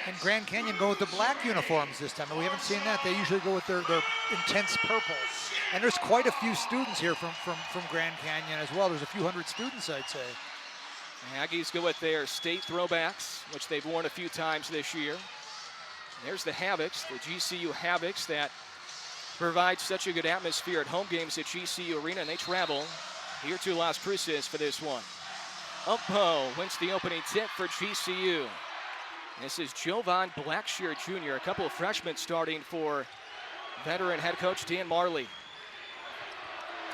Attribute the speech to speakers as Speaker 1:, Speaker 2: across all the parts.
Speaker 1: And Grand Canyon go with the black uniforms this time, and we haven't seen that. They usually go with their intense purple. And there's quite a few students here from Grand Canyon as well. There's a few hundred students, I'd say.
Speaker 2: Aggies go with their state throwbacks, which they've worn a few times this year. There's the Havocs, the GCU Havocs that provide such a good atmosphere at home games at GCU Arena, and they travel here to Las Cruces for this one. Uppo wins the opening tip for GCU. This is Jovan Blackshear Jr., a couple of freshmen starting for veteran head coach Dan Marley.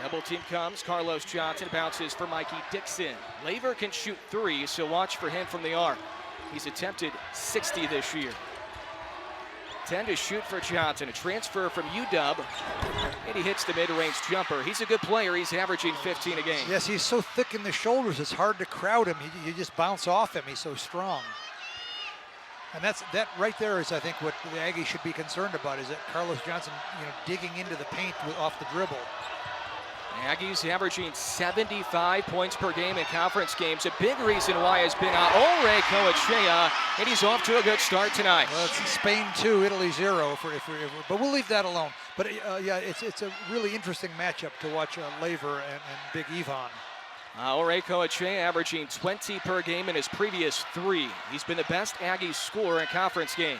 Speaker 2: Double team comes, Carlos Johnson bounces for Mikey Dixon. Laver can shoot three, so watch for him from the arc. He's attempted 60 this year. 10 to shoot for Johnson, a transfer from UW, and he hits the mid-range jumper. He's a good player, he's averaging 15 a game.
Speaker 1: Yes, he's so thick in the shoulders, it's hard to crowd him. You just bounce off him, he's so strong. And that right there is, I think, what the Aggies should be concerned about, is that Carlos Johnson, digging into the paint off the dribble.
Speaker 2: Aggies averaging 75 points per game in conference games. A big reason why has been Aore Coachea, and he's off to a good start tonight.
Speaker 1: Well, it's Spain 2, Italy 0, but we'll leave that alone. But yeah, it's a really interesting matchup to watch Laver and Big Yvonne.
Speaker 2: Aore Coachea averaging 20 per game in his previous 3. He's been the best Aggies scorer in conference games.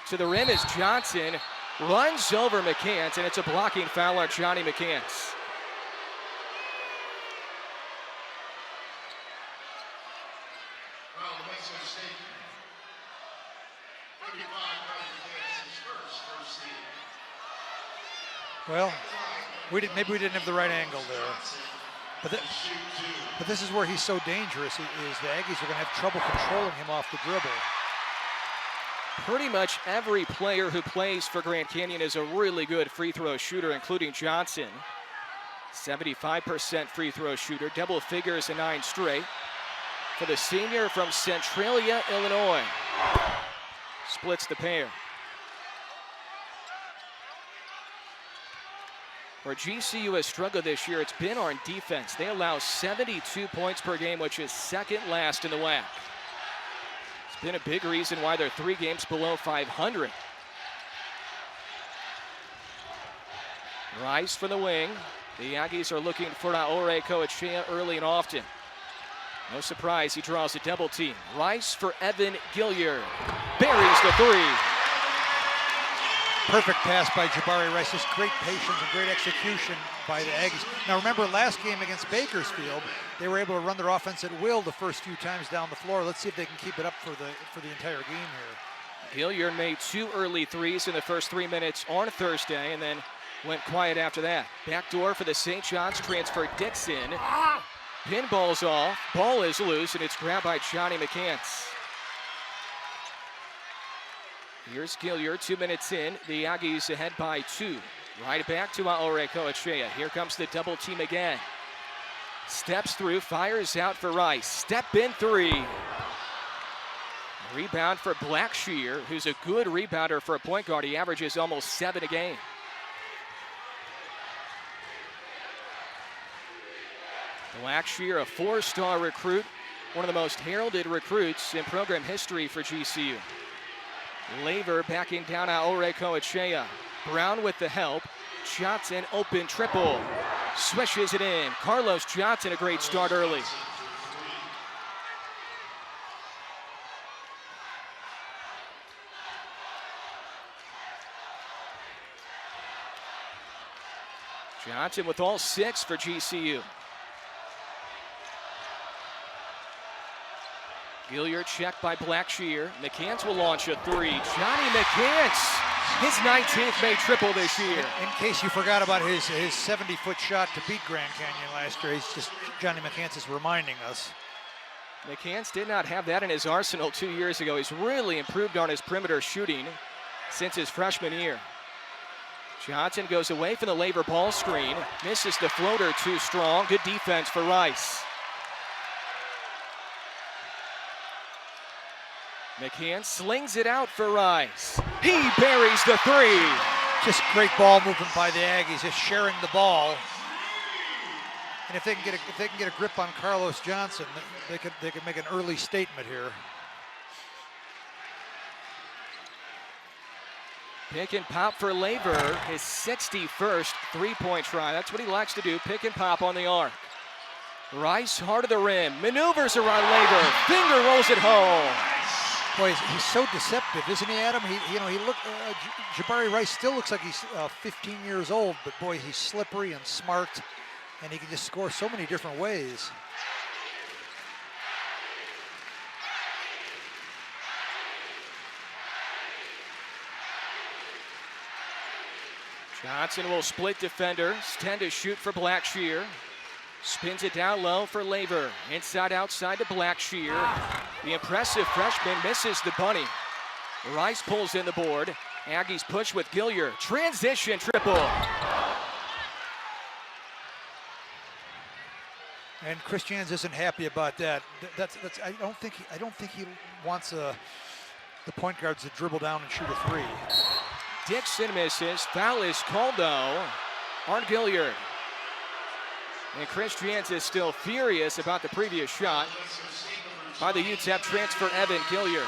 Speaker 2: To the rim is Johnson, runs over McCants, and it's a blocking foul on Johnny McCants.
Speaker 1: Well, maybe we didn't have the right angle there. But this is where he's so dangerous, is the Aggies are going to have trouble controlling him off the dribble.
Speaker 2: Pretty much every player who plays for Grand Canyon is a really good free throw shooter, including Johnson. 75% free throw shooter, double figures in 9 straight. For the senior from Centralia, Illinois. Splits the pair. Where GCU has struggled this year, it's been on defense. They allow 72 points per game, which is second last in the WAC. It's been a big reason why they're 3 games below 500. Rice for the wing. The Aggies are looking for Aore Coachea early and often. No surprise, he draws a double team. Rice for Evan Gilliard. Buries the 3.
Speaker 1: Perfect pass by Jabari Rice. Just great patience and great execution by the Aggies. Now remember, last game against Bakersfield, they were able to run their offense at will the first few times down the floor. Let's see if they can keep it up for the entire game here.
Speaker 2: Gilliard made 2 early threes in the first 3 minutes on Thursday, and then went quiet after that. Backdoor for the St. John's transfer, Dixon. Pinball's off, ball is loose, and it's grabbed by Johnny McCants. Here's Gilliard, 2 minutes in. The Aggies ahead by 2. Right back to Aore Coachea. Here comes the double team again. Steps through, fires out for Rice. Step in 3. Rebound for Blackshear, who's a good rebounder for a point guard. He averages almost 7 a game. Blackshear, a 4-star recruit, one of the most heralded recruits in program history for GCU. Laver backing down Aore Coachea. Brown with the help. Johnson open triple. Swishes it in. Carlos Johnson, a great start early. Johnson with all 6 for GCU. Gilliard checked by Blackshear. McCants will launch a 3. Johnny McCants, his 19th made triple this year.
Speaker 1: In case you forgot about his 70-foot shot to beat Grand Canyon last year, Johnny McCants is reminding us.
Speaker 2: McCants did not have that in his arsenal 2 years ago. He's really improved on his perimeter shooting since his freshman year. Johnson goes away from the Laver ball screen. Misses the floater too strong. Good defense for Rice. McCants slings it out for Rice. He buries the 3.
Speaker 1: Just great ball movement by the Aggies, just sharing the ball. And if they can get a grip on Carlos Johnson, they could make an early statement here.
Speaker 2: Pick and pop for Laver, his 61st three-point try. That's what he likes to do, pick and pop on the arc. Rice, hard of the rim, maneuvers around Laver, finger rolls it home.
Speaker 1: Boy, he's so deceptive, isn't he, Adam? Jabari Rice still looks like he's 15 years old, but boy, he's slippery and smart, and he can just score so many different ways.
Speaker 2: Johnson will split defenders, 10 to shoot for Blackshear. Spins it down low for Laver. Inside, outside to Blackshear. The impressive freshman misses the bunny. Rice pulls in the board. Aggies push with Gilliard. Transition triple.
Speaker 1: And Chris Jans isn't happy about that. I don't think he wants the point guards to dribble down and shoot a three.
Speaker 2: Dixon misses. Foul is called though on Gilliard. And Chris Jans is still furious about the previous shot by the UTEP transfer Evan Gilliard.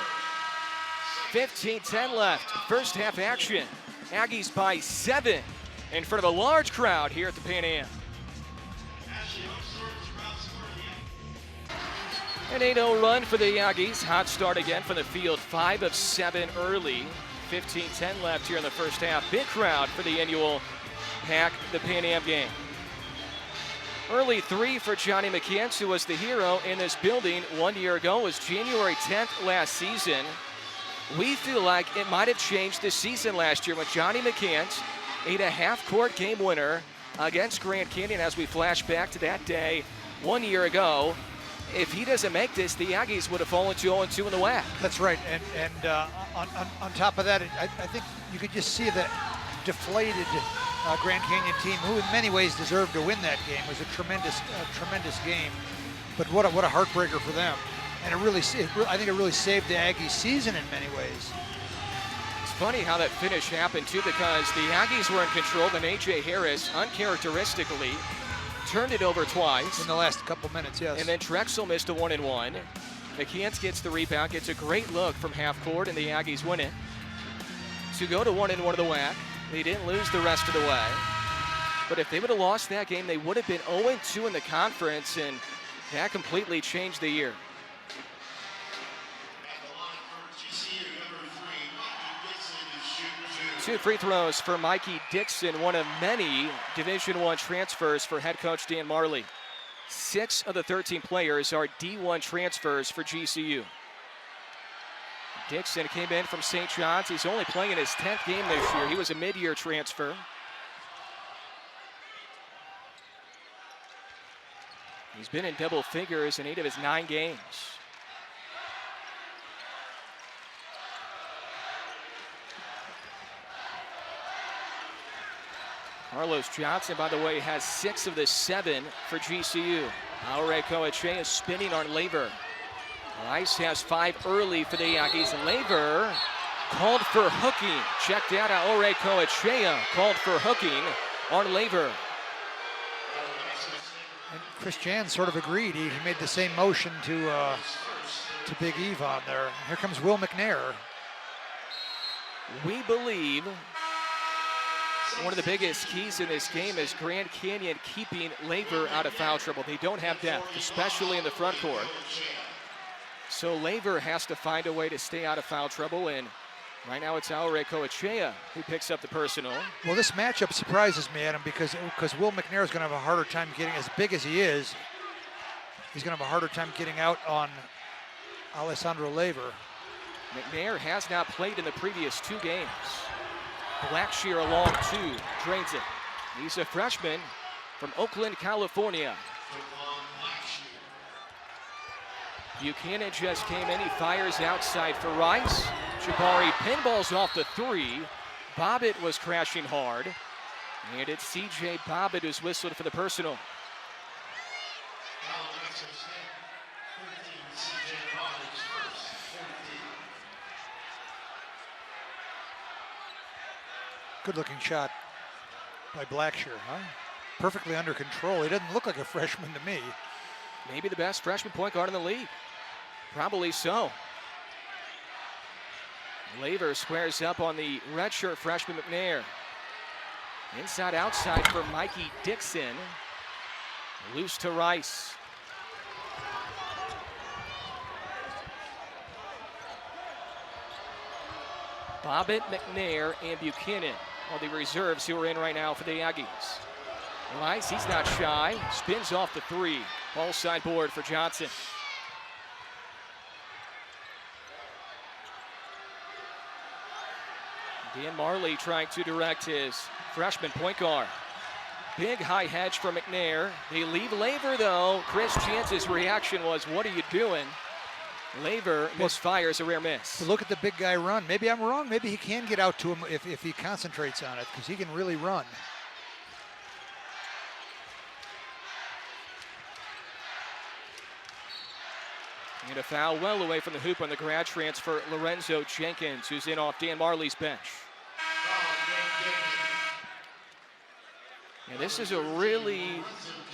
Speaker 2: 15-10 left, first half action. Aggies by 7 in front of a large crowd here at the Pan Am. An 8-0 run for the Aggies. Hot start again from the field, 5 of 7 early. 15-10 left here in the first half. Big crowd for the annual Pack the Pan Am game. Early three for Johnny McCants, who was the hero in this building 1 year ago. It was January 10th last season. We feel like it might have changed the season last year when Johnny McCants ate a half-court game winner against Grand Canyon as we flash back to that day 1 year ago. If he doesn't make this, the Aggies would have fallen to 0-2 in the WAC.
Speaker 1: That's right, and on top of that, I think you could just see the deflated Grand Canyon team, who in many ways deserved to win that game. It was a tremendous game, but what a heartbreaker for them. And I think it really saved the Aggies' season in many ways.
Speaker 2: It's funny how that finish happened too, because the Aggies were in control, and A.J. Harris uncharacteristically turned it over twice.
Speaker 1: In the last couple minutes, yes.
Speaker 2: And then Drexel missed a 1-and-1. McCants gets the rebound, gets a great look from half court, and the Aggies win it. To go to 1-1 of the WAC. They didn't lose the rest of the way. But if they would have lost that game, they would have been 0-2 in the conference, and that completely changed the year. Two free throws for Mikey Dixon, one of many Division I transfers for head coach Dan Marley. 6 of the 13 players are D1 transfers for GCU. Dixon came in from St. John's. He's only playing in his 10th game this year. He was a mid-year transfer. He's been in double figures in 8 of his 9 games. Carlos Johnson, by the way, has 6 of the 7 for GCU. Aure Coachea is spinning on Laver. Rice has 5 early for the Aggies. Laver called for hooking. Checked out Aure Coachea, called for hooking on Laver.
Speaker 1: And Chris Jan sort of agreed. He made the same motion to Big Eve on there. And here comes Will McNair.
Speaker 2: We believe one of the biggest keys in this game is Grand Canyon keeping Laver out of foul trouble. They don't have depth, especially in the front court. So Laver has to find a way to stay out of foul trouble, and right now it's Aure Coachea who picks up the personal.
Speaker 1: Well, this matchup surprises me, Adam, because Will McNair is going to have a harder time getting, as big as he is, he's going to have a harder time getting out on Alessandro Laver.
Speaker 2: McNair has not played in the previous 2 games. Blackshear along 2, drains it. He's a freshman from Oakland, California. Buchanan just came in, he fires outside for Rice. Jabari pinballs off the 3. Bobbitt was crashing hard. And it's C.J. Bobbitt who's whistled for the personal.
Speaker 1: Good looking shot by Blackshear, huh? perfectly under control. He doesn't look like a freshman to me.
Speaker 2: Maybe the best freshman point guard in the league. Probably so. Laver squares up on the redshirt freshman McNair. Inside outside for Mikey Dixon. Loose to Rice. Bobbitt, McNair, and Buchanan are the reserves who are in right now for the Aggies. Rice, he's not shy. Spins off the three. Ball side board for Johnson. Dan Marley trying to direct his freshman point guard. Big high hedge for McNair. They leave Laver though. Chris Chance's reaction was, what are you doing? Laver misfires a rare miss.
Speaker 1: But look at the big guy run. Maybe I'm wrong. Maybe he can get out to him if he concentrates on it, because he can really run.
Speaker 2: And a foul well away from the hoop on the grad transfer, Lorenzo Jenkins, who's in off Dan Marley's bench. And this is a really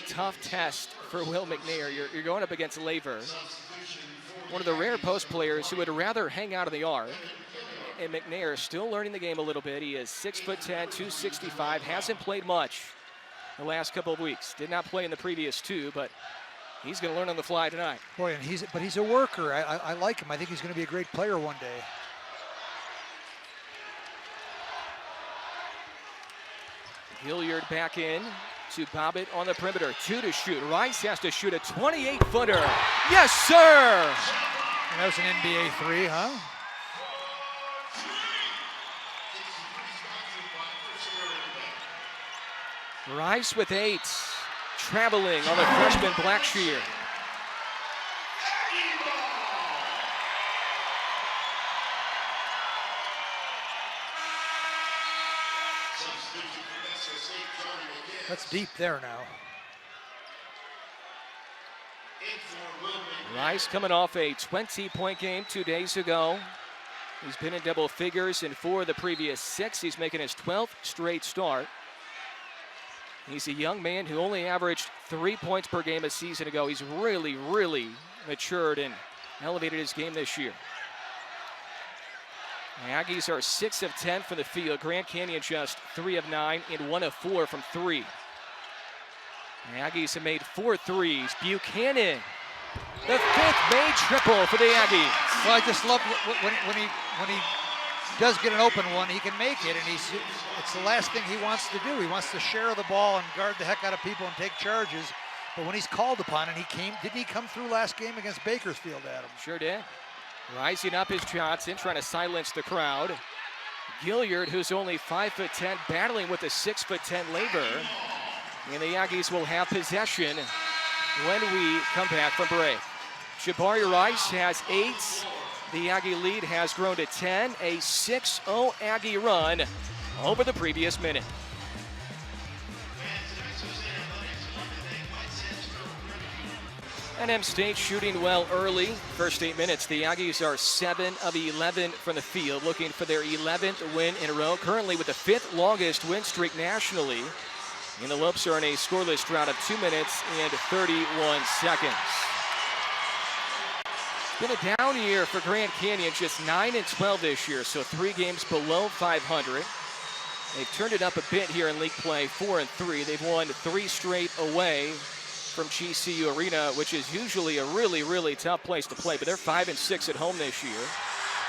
Speaker 2: tough test for Will McNair. You're going up against Laver, one of the rare post players who would rather hang out of the arc. And McNair is still learning the game a little bit. He is 6'10", 265, hasn't played much the last couple of weeks. Did not play in the previous two, but he's going to learn on the fly tonight.
Speaker 1: Boy, and he's a worker. I like him. I think he's going to be a great player one day.
Speaker 2: Hilliard back in to Bobbitt on the perimeter. 2 to shoot. Rice has to shoot a 28-footer. Yes, sir!
Speaker 1: And that was an NBA three, huh?
Speaker 2: Rice with 8. Traveling on the freshman Blackshear.
Speaker 1: That's deep there now.
Speaker 2: Rice coming off a 20-point game 2 days ago. He's been in double figures in 4 of the previous 6. He's making his 12th straight start. He's a young man who only averaged 3 points per game a season ago. He's really, really matured and elevated his game this year. The Aggies are 6 of 10 from the field. Grand Canyon just 3 of 9 and 1 of 4 from 3. The Aggies have made 4 threes. Buchanan, the 5th made triple for the Aggies.
Speaker 1: Well, I just love when he does get an open one, he can make it, and it's the last thing he wants to do. He wants to share the ball and guard the heck out of people and take charges. But when he's called upon, and didn't he come through last game against Bakersfield, Adam?
Speaker 2: Sure did. Rising up is Johnson, trying to silence the crowd. Gilliard, who's only 5'10", battling with a 6'10" Laver. And the Aggies will have possession when we come back from break. Jabari Rice has 8. The Aggie lead has grown to 10. A 6-0 Aggie run over the previous minute. NM State shooting well early. First 8 minutes, the Aggies are 7 of 11 from the field, looking for their 11th win in a row, currently with the 5th longest win streak nationally. And the Lopes are in a scoreless drought of 2 minutes and 31 seconds. Been a down year for Grand Canyon, just 9 and 12 this year, so 3 games below 500. They've turned it up a bit here in league play, 4 and 3. They've won 3 straight away from GCU Arena, which is usually a really, really tough place to play, but they're 5 and 6 at home this year.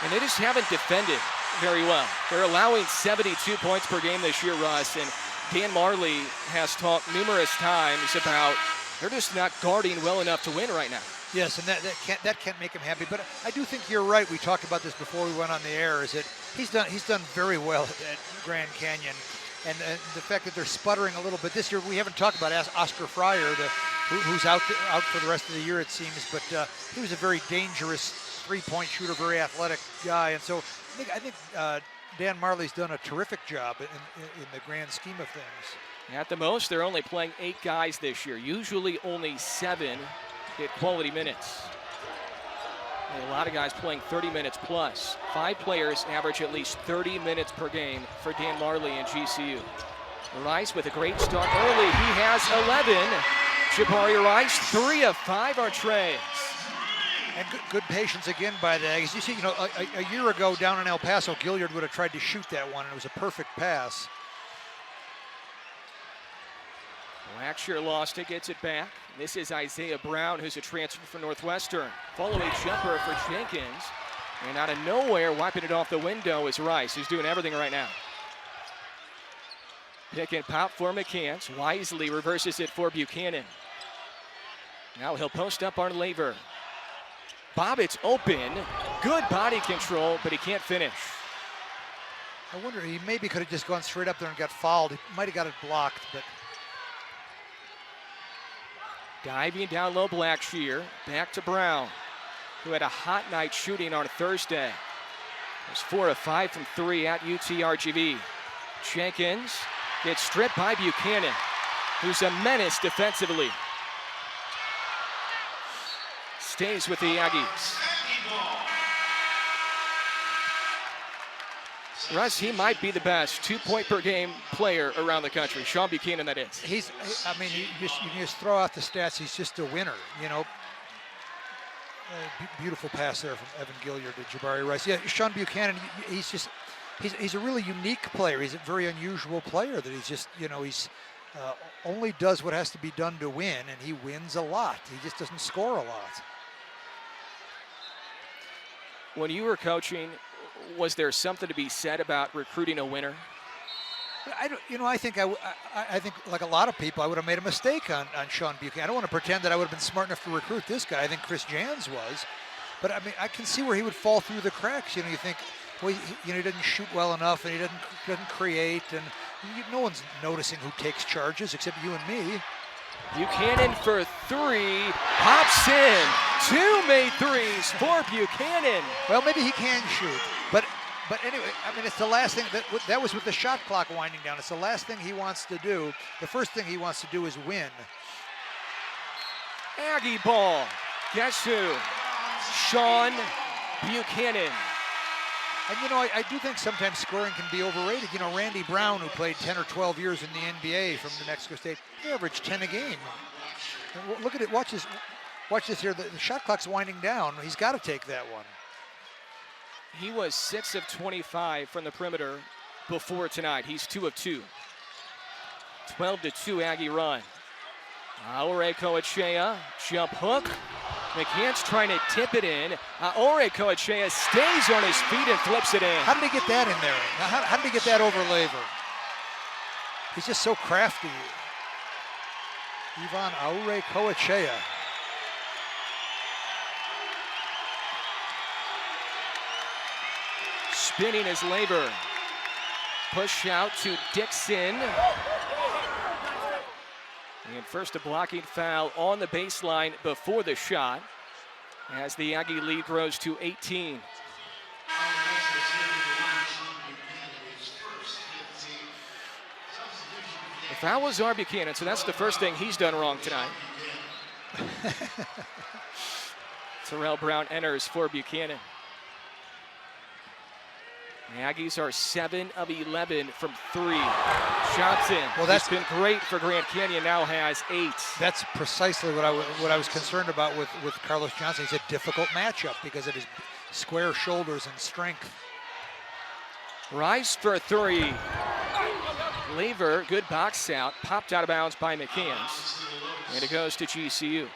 Speaker 2: And they just haven't defended very well. They're allowing 72 points per game this year, Russ, and Dan Marley has talked numerous times about they're just not guarding well enough to win right now.
Speaker 1: Yes, and that can't make him happy. But I do think you're right. We talked about this before we went on the air. Is that he's done very well at Grand Canyon, and the fact that they're sputtering a little bit this year. We haven't talked about Oscar Fryer, who's out for the rest of the year it seems. But he was a very dangerous three-point shooter, very athletic guy, and so I think Dan Marley's done a terrific job in the grand scheme of things.
Speaker 2: At the most, they're only playing 8 guys this year. Usually only 7 get quality minutes. And a lot of guys playing 30 minutes plus. 5 players average at least 30 minutes per game for Dan Marley and GCU. Rice with a great start early. He has 11. Jabari Rice, 3 of 5 are trays.
Speaker 1: And good patience again by the Aggies. You see, a year ago down in El Paso, Gilliard would have tried to shoot that one, and it was a perfect pass.
Speaker 2: Blackshear lost it, gets it back. This is Isaiah Brown, who's a transfer from Northwestern. Follow-away jumper for Jenkins. And out of nowhere, wiping it off the window is Rice, who's doing everything right now. Pick and pop for McCants. Wisely reverses it for Buchanan. Now he'll post up on Laver. Bobbitt's open. Good body control, but he can't finish.
Speaker 1: I wonder, he maybe could have just gone straight up there and got fouled. He might have got it blocked, but.
Speaker 2: Diving down low, Blackshear. Back to Brown, who had a hot night shooting on Thursday. Was 4 of 5 from 3 at UTRGV. Jenkins gets stripped by Buchanan, who's a menace defensively. Stays with the Aggies. Russ, he might be the best 2-point-per-game player around the country. Sean Buchanan, that is.
Speaker 1: You can just throw out the stats. He's just a winner, Beautiful pass there from Evan Gilliard to Jabari Rice. Yeah, Sean Buchanan, he's a really unique player. He's a very unusual player that he's just, he's only does what has to be done to win, and he wins a lot. He just doesn't score a lot.
Speaker 2: When you were coaching, was there something to be said about recruiting a winner?
Speaker 1: I think like a lot of people, I would have made a mistake on Sean Buchanan. I don't want to pretend that I would have been smart enough to recruit this guy. I think Chris Jans was, but I can see where he would fall through the cracks. You think, well, he doesn't shoot well enough, and he doesn't create, and no one's noticing who takes charges except you and me.
Speaker 2: Buchanan for 3, pops in. 2 made threes for Buchanan.
Speaker 1: Well, maybe he can shoot, but anyway, it's the last thing that was with the shot clock winding down. It's the last thing he wants to do. The first thing he wants to do is win.
Speaker 2: Aggie ball. Guess who? Sean Buchanan.
Speaker 1: And I do think sometimes scoring can be overrated. Randy Brown, who played 10 or 12 years in the NBA from New Mexico State, he averaged 10 a game. And look at it. Watch this here. The shot clock's winding down. He's got to take that one.
Speaker 2: He was 6 of 25 from the perimeter before tonight. He's 2 of 2. 12-2 Aggie run. Aure Coachea, jump hook. McCants trying to tip it in. Aure Coachea stays on his feet and flips it in.
Speaker 1: How did he get that in there? How did he get that over Laver? He's just so crafty. Ivan Aure Coachea.
Speaker 2: Spinning his Laver. Push out to Dixon. And first a blocking foul on the baseline before the shot as the Aggie lead grows to 18. The foul was Buchanan, so that's the first thing he's done wrong tonight. Terrell Brown enters for Buchanan. The Aggies are 7 of 11 from 3. Shots in. Well, that's been great for Grand Canyon. Now has 8.
Speaker 1: That's precisely what I was concerned about with Carlos Johnson. He's a difficult matchup because of his square shoulders and strength.
Speaker 2: Rice for 3. Laver, good box out, popped out of bounds by McCants, and it goes to GCU.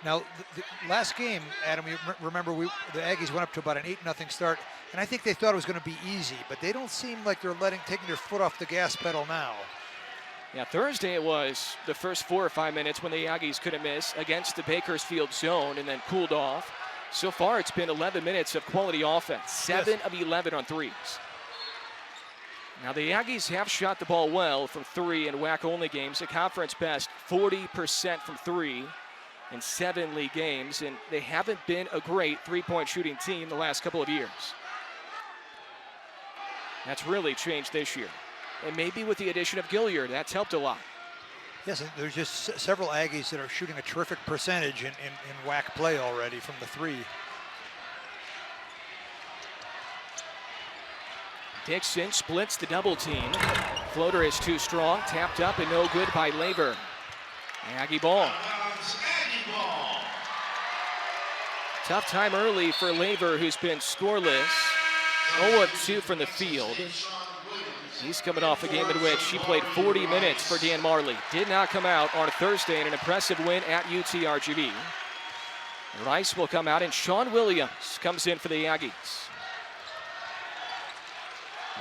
Speaker 1: Now, the last game, Adam, you remember the Aggies went up to about an 8-0 start, and I think they thought it was going to be easy, but they don't seem like they're taking their foot off the gas pedal now.
Speaker 2: Yeah, Thursday it was the first 4 or 5 minutes when the Aggies couldn't miss against the Bakersfield zone and then cooled off. So far, it's been 11 minutes of quality offense, 7 of 11 on threes. Now, the Aggies have shot the ball well from 3 in WAC-only games, a conference best 40% from 3 in 7 league games, and they haven't been a great three-point shooting team the last couple of years. That's really changed this year. And maybe with the addition of Gilliard, that's helped a lot.
Speaker 1: Yes, there's just several Aggies that are shooting a terrific percentage in WAC play already from the 3.
Speaker 2: Dixon splits the double team. Floater is too strong, tapped up and no good by Laver. Aggie ball. Tough time early for Laver, who's been scoreless. 0 of 2 from the field. He's coming off a game in which he played 40 minutes for Dan Marley. Did not come out on Thursday in an impressive win at UTRGV. Rice will come out and Sean Williams comes in for the Aggies.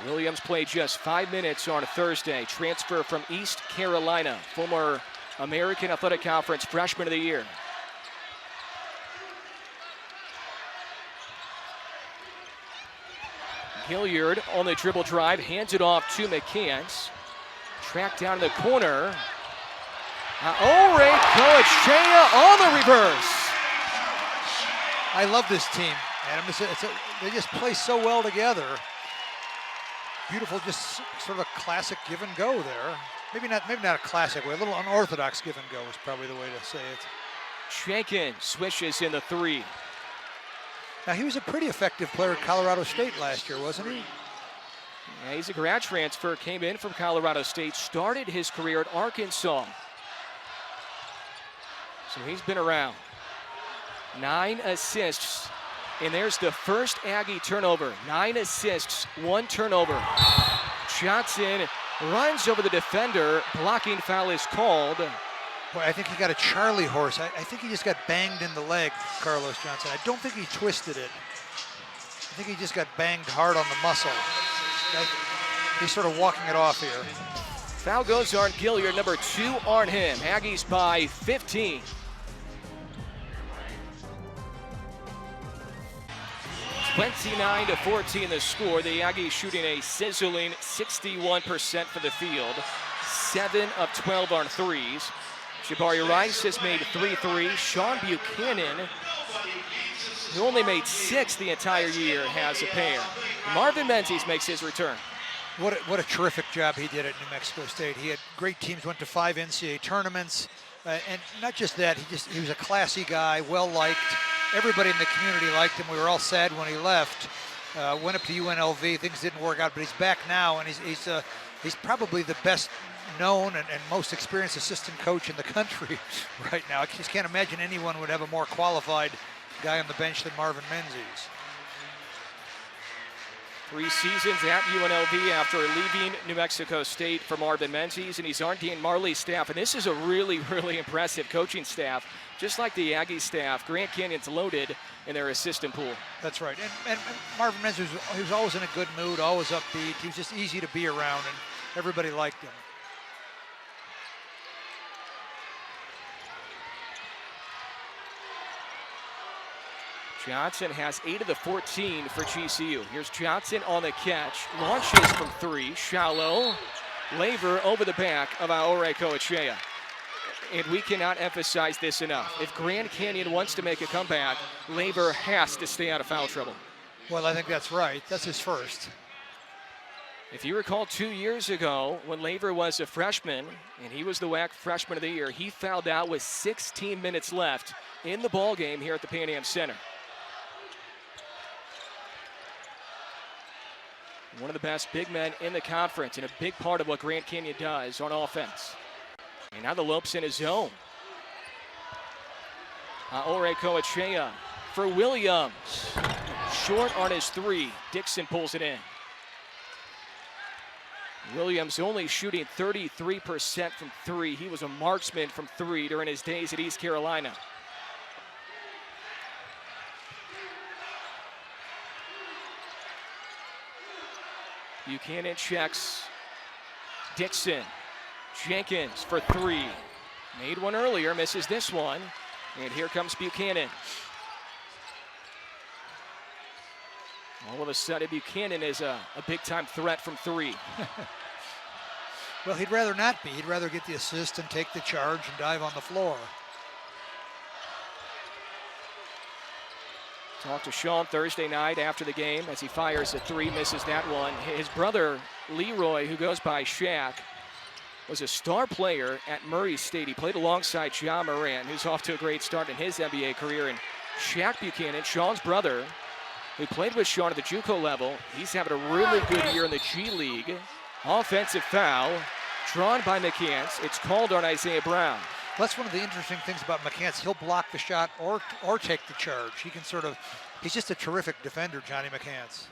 Speaker 2: Williams played just 5 minutes on Thursday. Transfer from East Carolina. Former American Athletic Conference Freshman of the Year. Hilliard on the dribble drive, hands it off to McCants. Tracked down in the corner. Coachea on the reverse.
Speaker 1: I love this team, Adam. They just play so well together. Beautiful, just sort of a classic give and go there. Maybe not a classic way, a little unorthodox give and go is probably the way to say it.
Speaker 2: Shankin swishes in the 3.
Speaker 1: Now, he was a pretty effective player at Colorado State last year, wasn't he?
Speaker 2: Yeah, he's a grad transfer, came in from Colorado State, started his career at Arkansas. So he's been around. 9 assists, and there's the first Aggie turnover. 9 assists, 1 turnover. Johnson runs over the defender, blocking foul is called.
Speaker 1: Boy, I think he got a Charlie horse. I think he just got banged in the leg, Carlos Johnson. I don't think he twisted it. I think he just got banged hard on the muscle. He's sort of walking it off here.
Speaker 2: Foul goes on Gilliard, number 2 on him. Aggies by 15. (29-14) the score. The Aggies shooting a sizzling 61% for the field. 7 of 12 on threes. Jabari Rice has made 3 threes. Sean Buchanan, who only made 6 the entire year, has a pair. Marvin Menzies makes his return.
Speaker 1: What a terrific job he did at New Mexico State. He had great teams, went to 5 NCAA tournaments, and not just that, he was a classy guy, well-liked. Everybody in the community liked him. We were all sad when he left. Went up to UNLV, things didn't work out, but he's back now, and he's probably the best known and most experienced assistant coach in the country right now. I just can't imagine anyone would have a more qualified guy on the bench than Marvin Menzies.
Speaker 2: 3 seasons at UNLV after leaving New Mexico State for Marvin Menzies, and he's on Dan Marley's staff. And this is a really, really impressive coaching staff. Just like the Aggie staff, Grand Canyon's loaded in their assistant pool.
Speaker 1: That's right. And Marvin Menzies, he was always in a good mood, always upbeat. He was just easy to be around, and everybody liked him.
Speaker 2: Johnson has 8 of the 14 for GCU. Here's Johnson on the catch. Launches from 3, shallow. Laver over the back of Coachea. And we cannot emphasize this enough. If Grand Canyon wants to make a comeback, Laver has to stay out of foul trouble.
Speaker 1: Well, I think that's right. That's his first.
Speaker 2: If you recall 2 years ago when Laver was a freshman and he was the WAC Freshman of the Year, he fouled out with 16 minutes left in the ball game here at the Pan Am Center. One of the best big men in the conference and a big part of what Grand Canyon does on offense. And now the Lopes in his zone. Coachea for Williams. Short on his 3. Dixon pulls it in. Williams only shooting 33% from 3. He was a marksman from 3 during his days at East Carolina. Buchanan checks. Dixon. Jenkins for 3. Made one earlier, misses this one. And here comes Buchanan. All of a sudden, Buchanan is a big-time threat from 3.
Speaker 1: Well, he'd rather not be. He'd rather get the assist and take the charge and dive on the floor.
Speaker 2: Talked to Sean Thursday night after the game as he fires a 3, misses that one. His brother, Leroy, who goes by Shaq, was a star player at Murray State. He played alongside Ja Morant, who's off to a great start in his NBA career. And Shaq Buchanan, Sean's brother, who played with Sean at the JUCO level, he's having a really good year in the G League. Offensive foul drawn by McCants. It's called on Isaiah Brown.
Speaker 1: That's one of the interesting things about McCants. He'll block the shot or take the charge. He can sort of, he's just a terrific defender, Johnny McCants.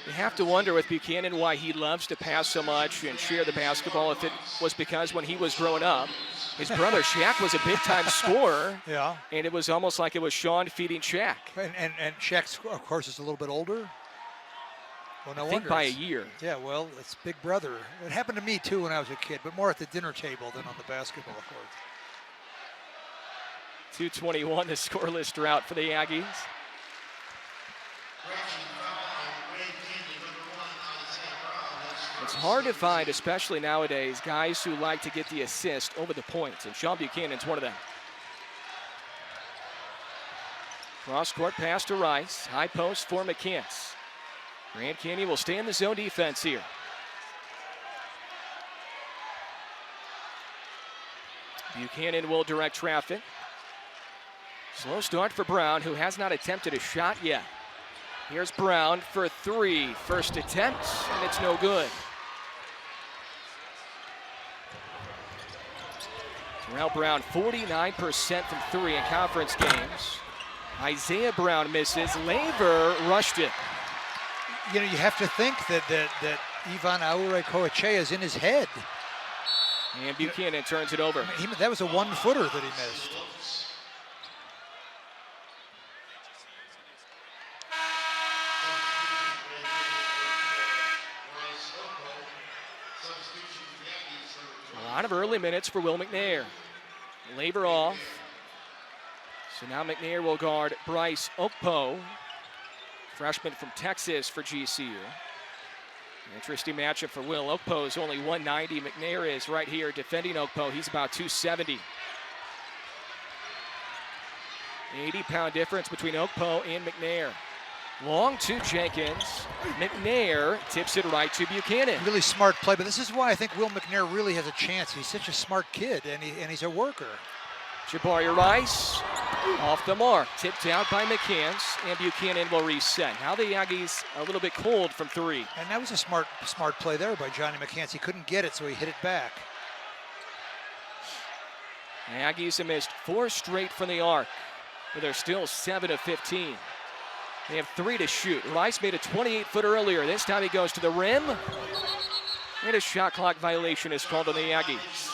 Speaker 2: You have to wonder with Buchanan why he loves to pass so much and share the basketball. If it was because when he was growing up, his brother Shaq was a big-time scorer.
Speaker 1: Yeah.
Speaker 2: And it was almost like it was Sean feeding Shaq.
Speaker 1: And Shaq, of course, is a little bit older. Well, no
Speaker 2: I think
Speaker 1: wonder.
Speaker 2: by a year.
Speaker 1: Yeah, well, it's big brother. It happened to me, too, when I was a kid, but more at the dinner table than on the basketball court.
Speaker 2: 2:21, the scoreless drought for the Aggies. It's hard to find, especially nowadays, guys who like to get the assist over the points, and Sean Buchanan's one of them. Cross-court pass to Rice. High post for McCants. Grand Canyon will stay in the zone defense here. Buchanan will direct traffic. Slow start for Brown, who has not attempted a shot yet. Here's Brown for three. First attempt, and it's no good. Terrell Brown, 49% from three in conference games. Isaiah Brown misses. Laver rushed it.
Speaker 1: You know, you have to think that Ivan Aure-Coeche is in his head.
Speaker 2: And Buchanan turns it over.
Speaker 1: I mean, that was a one-footer that he missed.
Speaker 2: A lot of early minutes for Will McNair. Laver off. So now McNair will guard Bryce Okpo, freshman from Texas for GCU. Interesting matchup for Will. Okpo is only 190. McNair is right here defending Okpo. He's about 270. 80-pound difference between Okpo and McNair. Long to Jenkins. McNair tips it right to Buchanan.
Speaker 1: Really smart play, but this is why I think Will McNair really has a chance. He's such a smart kid, and he's a worker.
Speaker 2: Jabari Rice off the mark. Tipped out by McCants, and Buchanan will reset. Now the Aggies a little bit cold from three.
Speaker 1: And that was a smart play there by Johnny McCants. He couldn't get it, so he hit it back.
Speaker 2: The Aggies have missed 4 straight from the arc, but they're still 7 of 15. They have 3 to shoot. Rice made a 28-foot earlier. This time he goes to the rim. And a shot clock violation is called on the Aggies.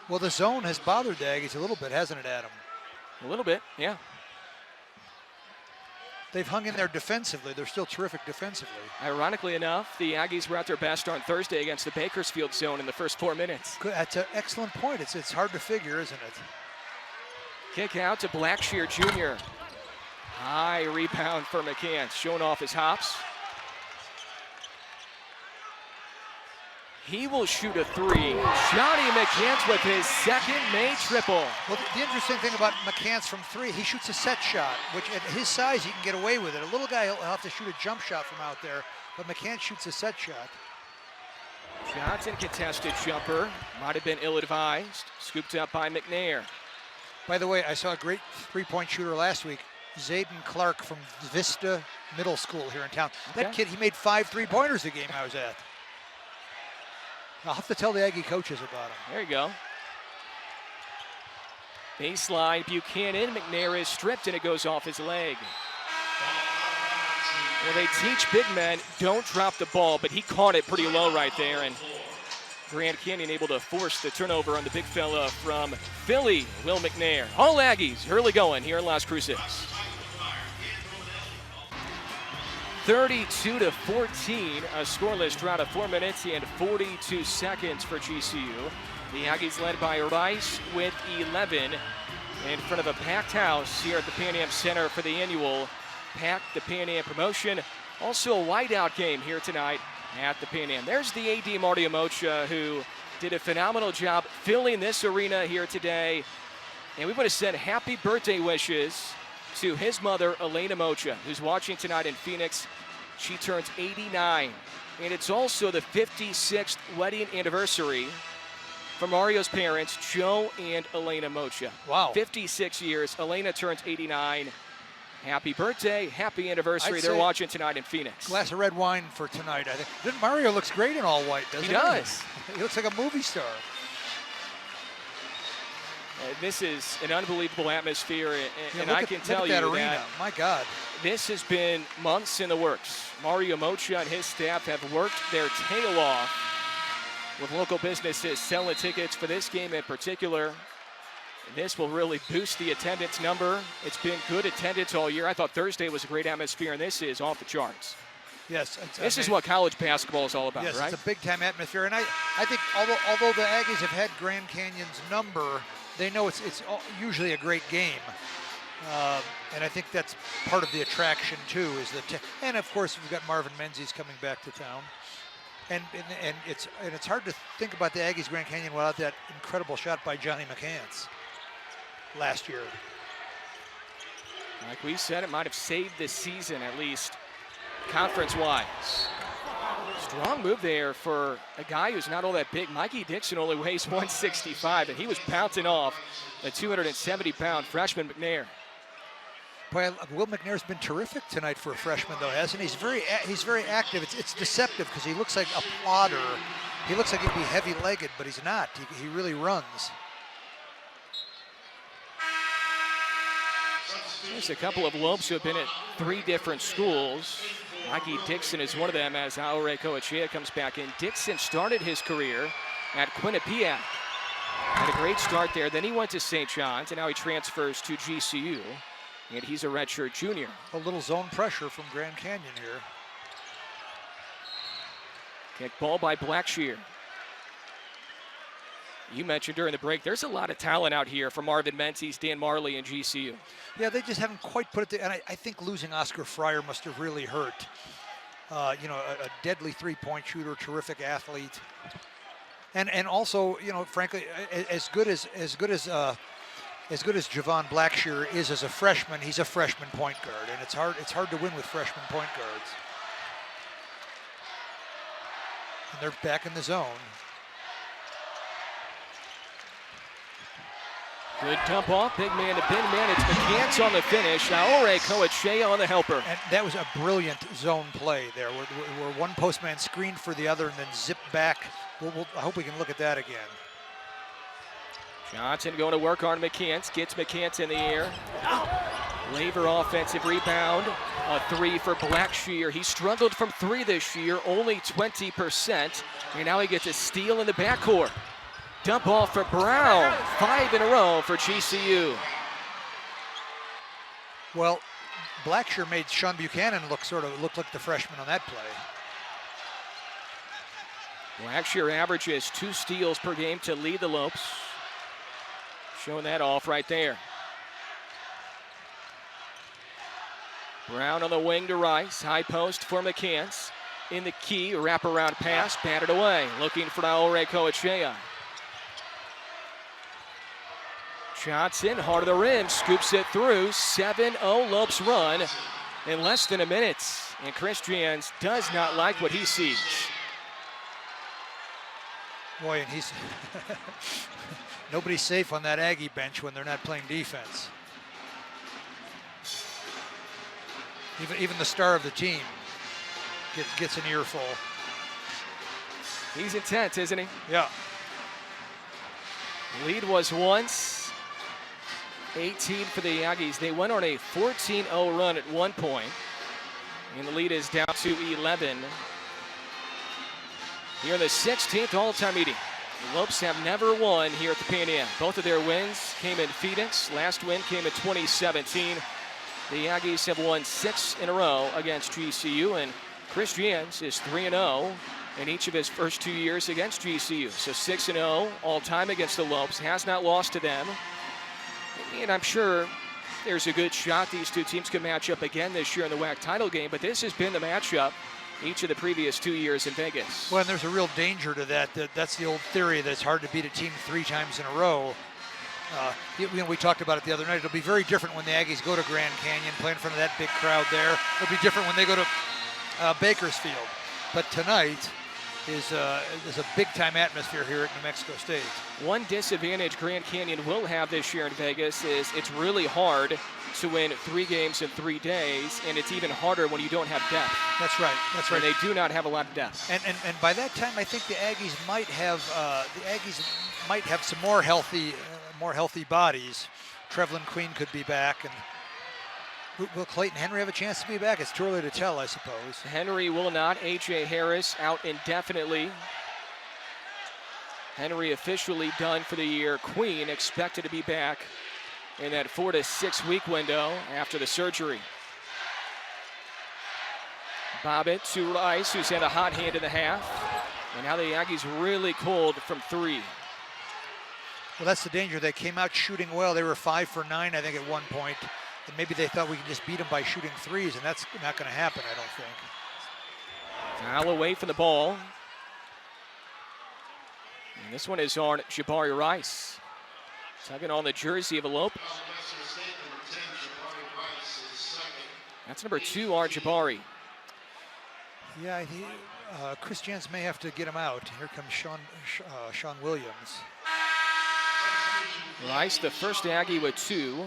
Speaker 1: Well, the zone has bothered the Aggies a little bit, hasn't it, Adam?
Speaker 2: A little bit, yeah.
Speaker 1: They've hung in there defensively. They're still terrific defensively.
Speaker 2: Ironically enough, the Aggies were at their best on Thursday against the Bakersfield zone in the first 4 minutes.
Speaker 1: Good. That's an excellent point. It's hard to figure, isn't it?
Speaker 2: Kick out to Blackshear Jr. High rebound for McCants, showing off his hops. He will shoot a 3. Johnny McCants with his second May triple.
Speaker 1: Well, the interesting thing about McCants from 3, he shoots a set shot, which at his size, he can get away with it. A little guy will have to shoot a jump shot from out there, but McCants shoots a set shot.
Speaker 2: Johnson contested jumper. Might have been ill-advised. Scooped up by McNair.
Speaker 1: By the way, I saw a great three-point shooter last week, Zayden Clark from Vista Middle School here in town.
Speaker 2: Okay.
Speaker 1: That kid, he made 5 three-pointers the game I was at. I'll have to tell the Aggie coaches about him.
Speaker 2: There you go. Baseline, Buchanan. McNair is stripped, and it goes off his leg. Well, they teach big men, don't drop the ball, but he caught it pretty low right there, and Grand Canyon able to force the turnover on the big fella from Philly, Will McNair. All Aggies early going here in Las Cruces. 32-14, a scoreless drought of 4 minutes and 42 seconds for GCU. The Aggies led by Rice with 11 in front of a packed house here at the Pan Am Center for the annual Pack the Pan Am promotion. Also a whiteout game here tonight at the Pan Am. There's the AD Marty Amocha, who did a phenomenal job filling this arena here today. And we want to send happy birthday wishes to his mother, Elaine Amocha, who's watching tonight in Phoenix. She turns 89, and it's also the 56th wedding anniversary for Mario's parents, Joe and Elena Mocha.
Speaker 1: Wow.
Speaker 2: 56 years. Elena turns 89. Happy birthday, happy anniversary. They're watching tonight in Phoenix.
Speaker 1: Glass of red wine for tonight, I think. Then Mario looks great in all white, doesn't he?
Speaker 2: He does.
Speaker 1: He looks like a movie star.
Speaker 2: This is an unbelievable atmosphere, and I can tell you
Speaker 1: that arena.
Speaker 2: that
Speaker 1: My God.
Speaker 2: this has been months in the works. Mario Mocha and his staff have worked their tail off with local businesses selling tickets for this game in particular. And this will really boost the attendance number. It's been good attendance all year. I thought Thursday was a great atmosphere, and this is off the charts.
Speaker 1: Yes.
Speaker 2: This is what college basketball is all about,
Speaker 1: yes,
Speaker 2: right?
Speaker 1: It's a big-time atmosphere. And I think although the Aggies have had Grand Canyon's number, they know it's usually a great game. And I think that's part of the attraction, too, is and, of course, we've got Marvin Menzies coming back to town. And it's hard to think about the Aggies Grand Canyon without that incredible shot by Johnny McCants last year.
Speaker 2: Like we said, it might have saved this season, at least conference-wise. Strong move there for a guy who's not all that big. Mikey Dixon only weighs 165, and he was bouncing off a 270-pound freshman McNair.
Speaker 1: Boy, Will McNair's been terrific tonight for a freshman, though, hasn't he? He's very active. It's deceptive because he looks like a plodder. He looks like he'd be heavy-legged, but he's not. He really runs.
Speaker 2: There's a couple of Lopes who have been at 3 different schools. Mikey Dixon is one of them as Aure Coachea comes back in. Dixon started his career at Quinnipiac. Had a great start there. Then he went to St. John's, and now he transfers to GCU. And he's a redshirt junior.
Speaker 1: A little zone pressure from Grand Canyon here.
Speaker 2: Kick ball by Blackshear. You mentioned during the break, there's a lot of talent out here from Marvin Menzies, Dan Marley, and GCU.
Speaker 1: Yeah, they just haven't quite put it there. And I think losing Oscar Fryer must have really hurt. A deadly three-point shooter, terrific athlete. And also, frankly, as good as Javon Blackshear is as a freshman, he's a freshman point guard, and it's hard to win with freshman point guards. And they're back in the zone.
Speaker 2: Good dump off, big man to big man. It's McCants on the finish. Aure Coachea on the helper.
Speaker 1: And that was a brilliant zone play there, where one postman screened for the other and then zipped back. I hope we can look at that again.
Speaker 2: Johnson going to work on McCants, gets McCants in the air. Laver offensive rebound, a 3 for Blackshear. He struggled from 3 this year, only 20%. And now he gets a steal in the backcourt. Dump off for Brown, 5 in a row for GCU.
Speaker 1: Well, Blackshear made Sean Buchanan look like the freshman on that play.
Speaker 2: Blackshear averages 2 steals per game to lead the Lopes. Showing that off right there. Brown on the wing to Rice. High post for McCants. In the key, wraparound pass, batted away. Looking for Aure Coachea. Johnson, heart of the rim, scoops it through. 7-0 Lopes run in less than a minute. And Christians does not like what he sees.
Speaker 1: Boy, and he's nobody's safe on that Aggie bench when they're not playing defense. Even the star of the team gets an earful.
Speaker 2: He's intense, isn't he?
Speaker 1: Yeah.
Speaker 2: Lead was once 18 for the Aggies. They went on a 14-0 run at one point, and the lead is down to 11. Here in the 16th all-time meeting. The Lopes have never won here at the Pan Am. Both of their wins came in Phoenix. Last win came in 2017. The Aggies have won 6 in a row against GCU, and Chris Jans is 3-0 in each of his first 2 years against GCU. So 6-0 all-time against the Lopes. Has not lost to them. And I'm sure there's a good shot these two teams could match up again this year in the WAC title game, but this has been the matchup each of the previous 2 years in Vegas.
Speaker 1: Well, and there's a real danger to that. That's the old theory that it's hard to beat a team 3 times in a row. We talked about it the other night. It'll be very different when the Aggies go to Grand Canyon, play in front of that big crowd there. It'll be different when they go to Bakersfield. But tonight, is a big-time atmosphere here at New Mexico State.
Speaker 2: One disadvantage Grand Canyon will have this year in Vegas is it's really hard to win 3 games in 3 days, and it's even harder when you don't have depth.
Speaker 1: That's right. That's right.
Speaker 2: And they do not have a lot of depth.
Speaker 1: And by that time, I think the Aggies might have some more healthy bodies. Trevlin Queen could be back, and will Clayton Henry have a chance to be back? It's too early to tell, I suppose.
Speaker 2: Henry will not. A.J. Harris out indefinitely. Henry officially done for the year. Queen expected to be back in that 4 to 6 week window after the surgery. Bobbitt to Rice, who's had a hot hand in the half. And now the Aggies really cold from 3.
Speaker 1: Well, that's the danger. They came out shooting well. They were 5 for 9, I think, at one point. And maybe they thought we could just beat them by shooting 3s, and that's not going to happen, I don't think.
Speaker 2: Foul away from the ball. And this one is on Jabari Rice. Tugging on the jersey of a Lope. That's number 2, our Jabari.
Speaker 1: Yeah, Chris Jans may have to get him out. Here comes Sean Williams.
Speaker 2: Rice, the first Aggie with 2.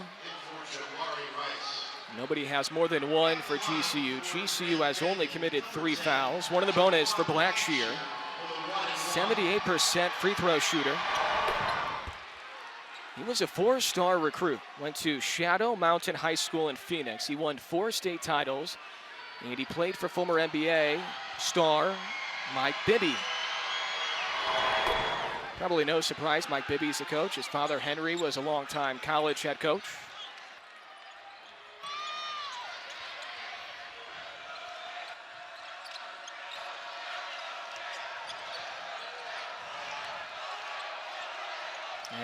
Speaker 2: Nobody has more than 1 for GCU. GCU has only committed 3 fouls. One in the bonus for Blackshear. 78% free throw shooter. He was a 4-star recruit. Went to Shadow Mountain High School in Phoenix. He won 4 state titles, and he played for former NBA star Mike Bibby. Probably no surprise, Mike Bibby's the coach. His father, Henry, was a longtime college head coach.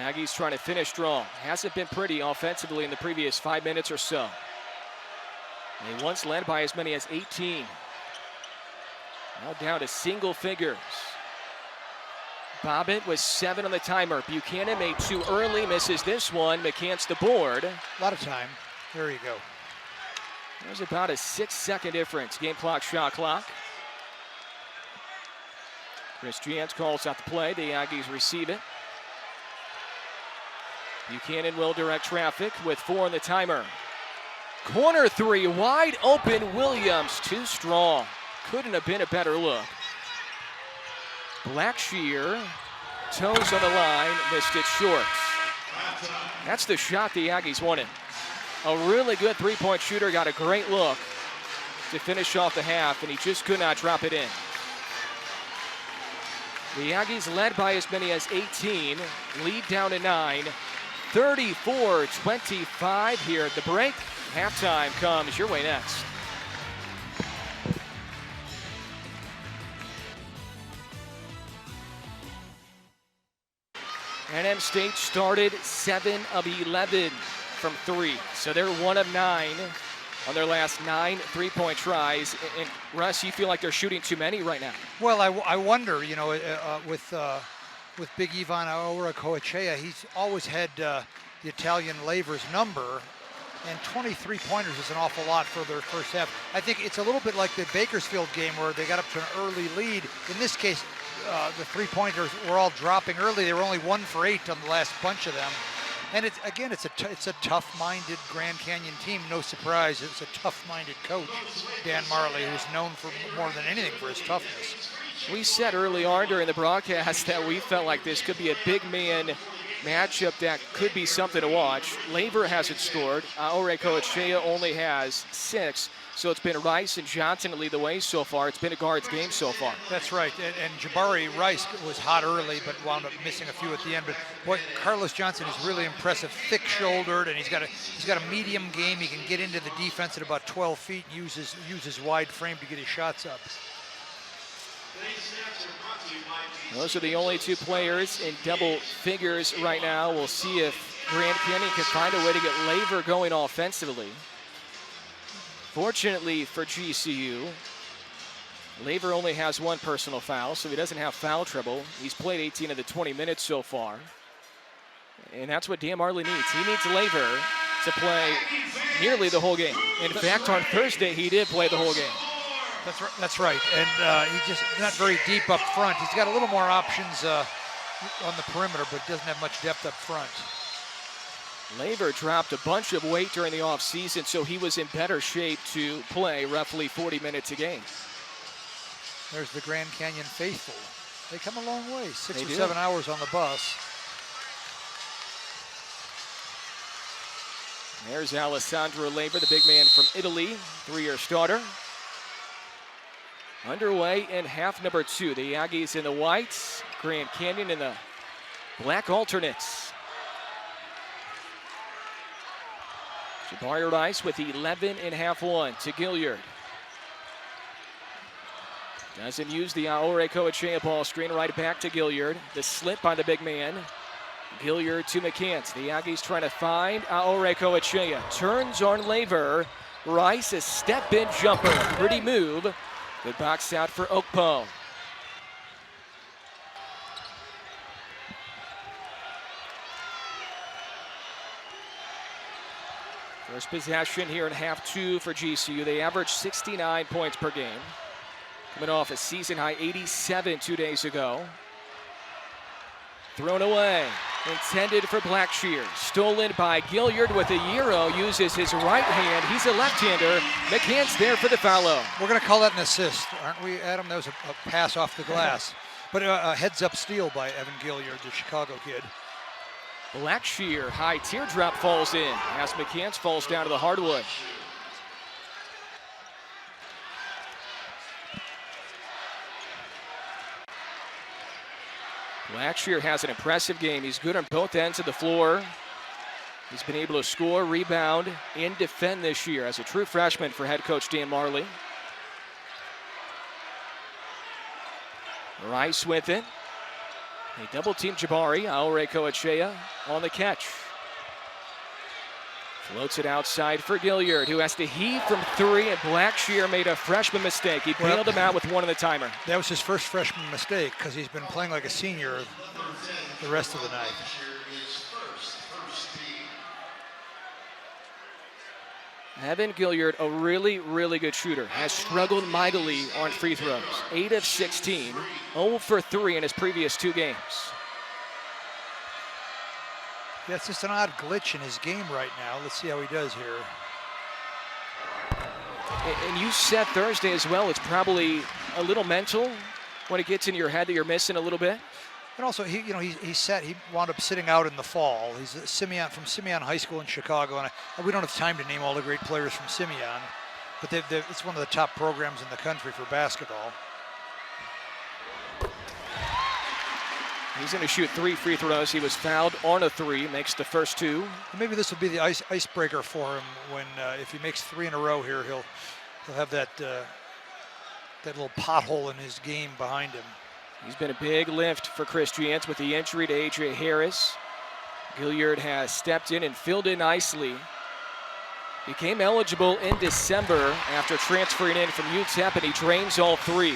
Speaker 2: Aggies trying to finish strong. Hasn't been pretty offensively in the previous 5 minutes or so. They once led by as many as 18. Now down to single figures. Bobbitt was 7 on the timer. Buchanan made 2 early, misses this one. McCants the board.
Speaker 1: A lot of time. There you go.
Speaker 2: There's about a 6-second difference. Game clock, shot clock. Chris Jans calls out the play. The Aggies receive it. Buchanan will direct traffic with 4 on the timer. Corner 3, wide open. Williams, too strong. Couldn't have been a better look. Blackshear, toes on the line, missed it short. That's the shot the Aggies wanted. A really good 3-point shooter, got a great look to finish off the half, and he just could not drop it in. The Aggies led by as many as 18, lead down to 9. 34-25 here at the break. Halftime comes your way next. NM State started 7 of 11 from 3. So they're 1 of 9 on their last 9 3-point tries. And Russ, you feel like they're shooting too many right now?
Speaker 1: Well, I wonder, with Big Ivan Aura-Coachea, he's always had the Italian Laver's number, and 23 pointers is an awful lot for their first half. I think it's a little bit like the Bakersfield game where they got up to an early lead. In this case, the 3-pointers were all dropping early. They were only 1 for 8 on the last bunch of them. And it's a tough-minded Grand Canyon team. No surprise, it's a tough-minded coach, Dan Marley, who's known for more than anything for his toughness.
Speaker 2: We said early on during the broadcast that we felt like this could be a big man matchup that could be something to watch. Laver hasn't scored. Aura-Coachea only has 6. So it's been Rice and Johnson to lead the way so far. It's been a guards game so far.
Speaker 1: That's right. And Jabari Rice was hot early, but wound up missing a few at the end. But boy, Carlos Johnson is really impressive. Thick-shouldered, and he's got a medium game. He can get into the defense at about 12 feet and use his wide frame to get his shots up.
Speaker 2: Those are the only 2 players in double figures right now. We'll see if Grand Canyon can find a way to get Laver going offensively. Fortunately for GCU, Laver only has 1 personal foul, so he doesn't have foul trouble. He's played 18 of the 20 minutes so far. And that's what Dan Marley needs. He needs Laver to play nearly the whole game. In fact, on Thursday, he did play the whole game.
Speaker 1: That's right. And he's just not very deep up front. He's got a little more options on the perimeter, but doesn't have much depth up front.
Speaker 2: Laver dropped a bunch of weight during the offseason, so he was in better shape to play roughly 40 minutes a game.
Speaker 1: There's the Grand Canyon faithful. They come a long way, 6
Speaker 2: or
Speaker 1: 7 hours on the bus.
Speaker 2: There's Alessandro Laver, the big man from Italy, 3-year starter. Underway in half number 2. The Aggies in the whites, Grand Canyon in the black alternates. Jabari Rice with 11 in half 1 to Gilliard. Doesn't use the Aore Coachea ball screen, right back to Gilliard. The slip by the big man. Gilliard to McCants. The Aggies trying to find Aore Coachea. Turns on Laver. Rice, a step-in jumper. Pretty move. Good box out for Okpo. First possession here in half 2 for GCU. They average 69 points per game. Coming off a season-high 87 2 days ago. Thrown away. Intended for Blackshear. Stolen by Gilliard with a Euro. Uses his right hand. He's a left-hander. McCants there for the foul.
Speaker 1: We're going to call that an assist, aren't we, Adam? That was a pass off the glass. But a heads-up steal by Evan Gilliard, the Chicago kid.
Speaker 2: Blackshear, high teardrop falls in as McCants falls down to the hardwood. Blackshear has an impressive game. He's good on both ends of the floor. He's been able to score, rebound, and defend this year as a true freshman for head coach Dan Marley. Rice with it. They double-team Jabari. Aore Coachea on the catch. Floats it outside for Gilliard, who has to heave from 3, and Blackshear made a freshman mistake. He bailed him out with 1 on the timer.
Speaker 1: That was his first freshman mistake because he's been playing like a senior the rest of the night.
Speaker 2: Evan Gilliard, a really, really good shooter, has struggled mightily on free throws. 8 of 16, 0 for 3 in his previous 2 games.
Speaker 1: Yeah, it's just an odd glitch in his game right now. Let's see how he does here.
Speaker 2: And you said Thursday as well, it's probably a little mental when it gets in your head that you're missing a little bit.
Speaker 1: And also, he wound up sitting out in the fall. He's from Simeon High School in Chicago, and we don't have time to name all the great players from Simeon, but it's one of the top programs in the country for basketball.
Speaker 2: He's going to shoot 3 free throws. He was fouled on a 3, makes the first 2.
Speaker 1: Maybe this will be the icebreaker for him when if he makes 3 in a row here, he'll have that little pothole in his game behind him.
Speaker 2: He's been a big lift for Christians with the injury to A.J. Harris. Gilliard has stepped in and filled in nicely. Became eligible in December after transferring in from UTEP, and he drains all 3.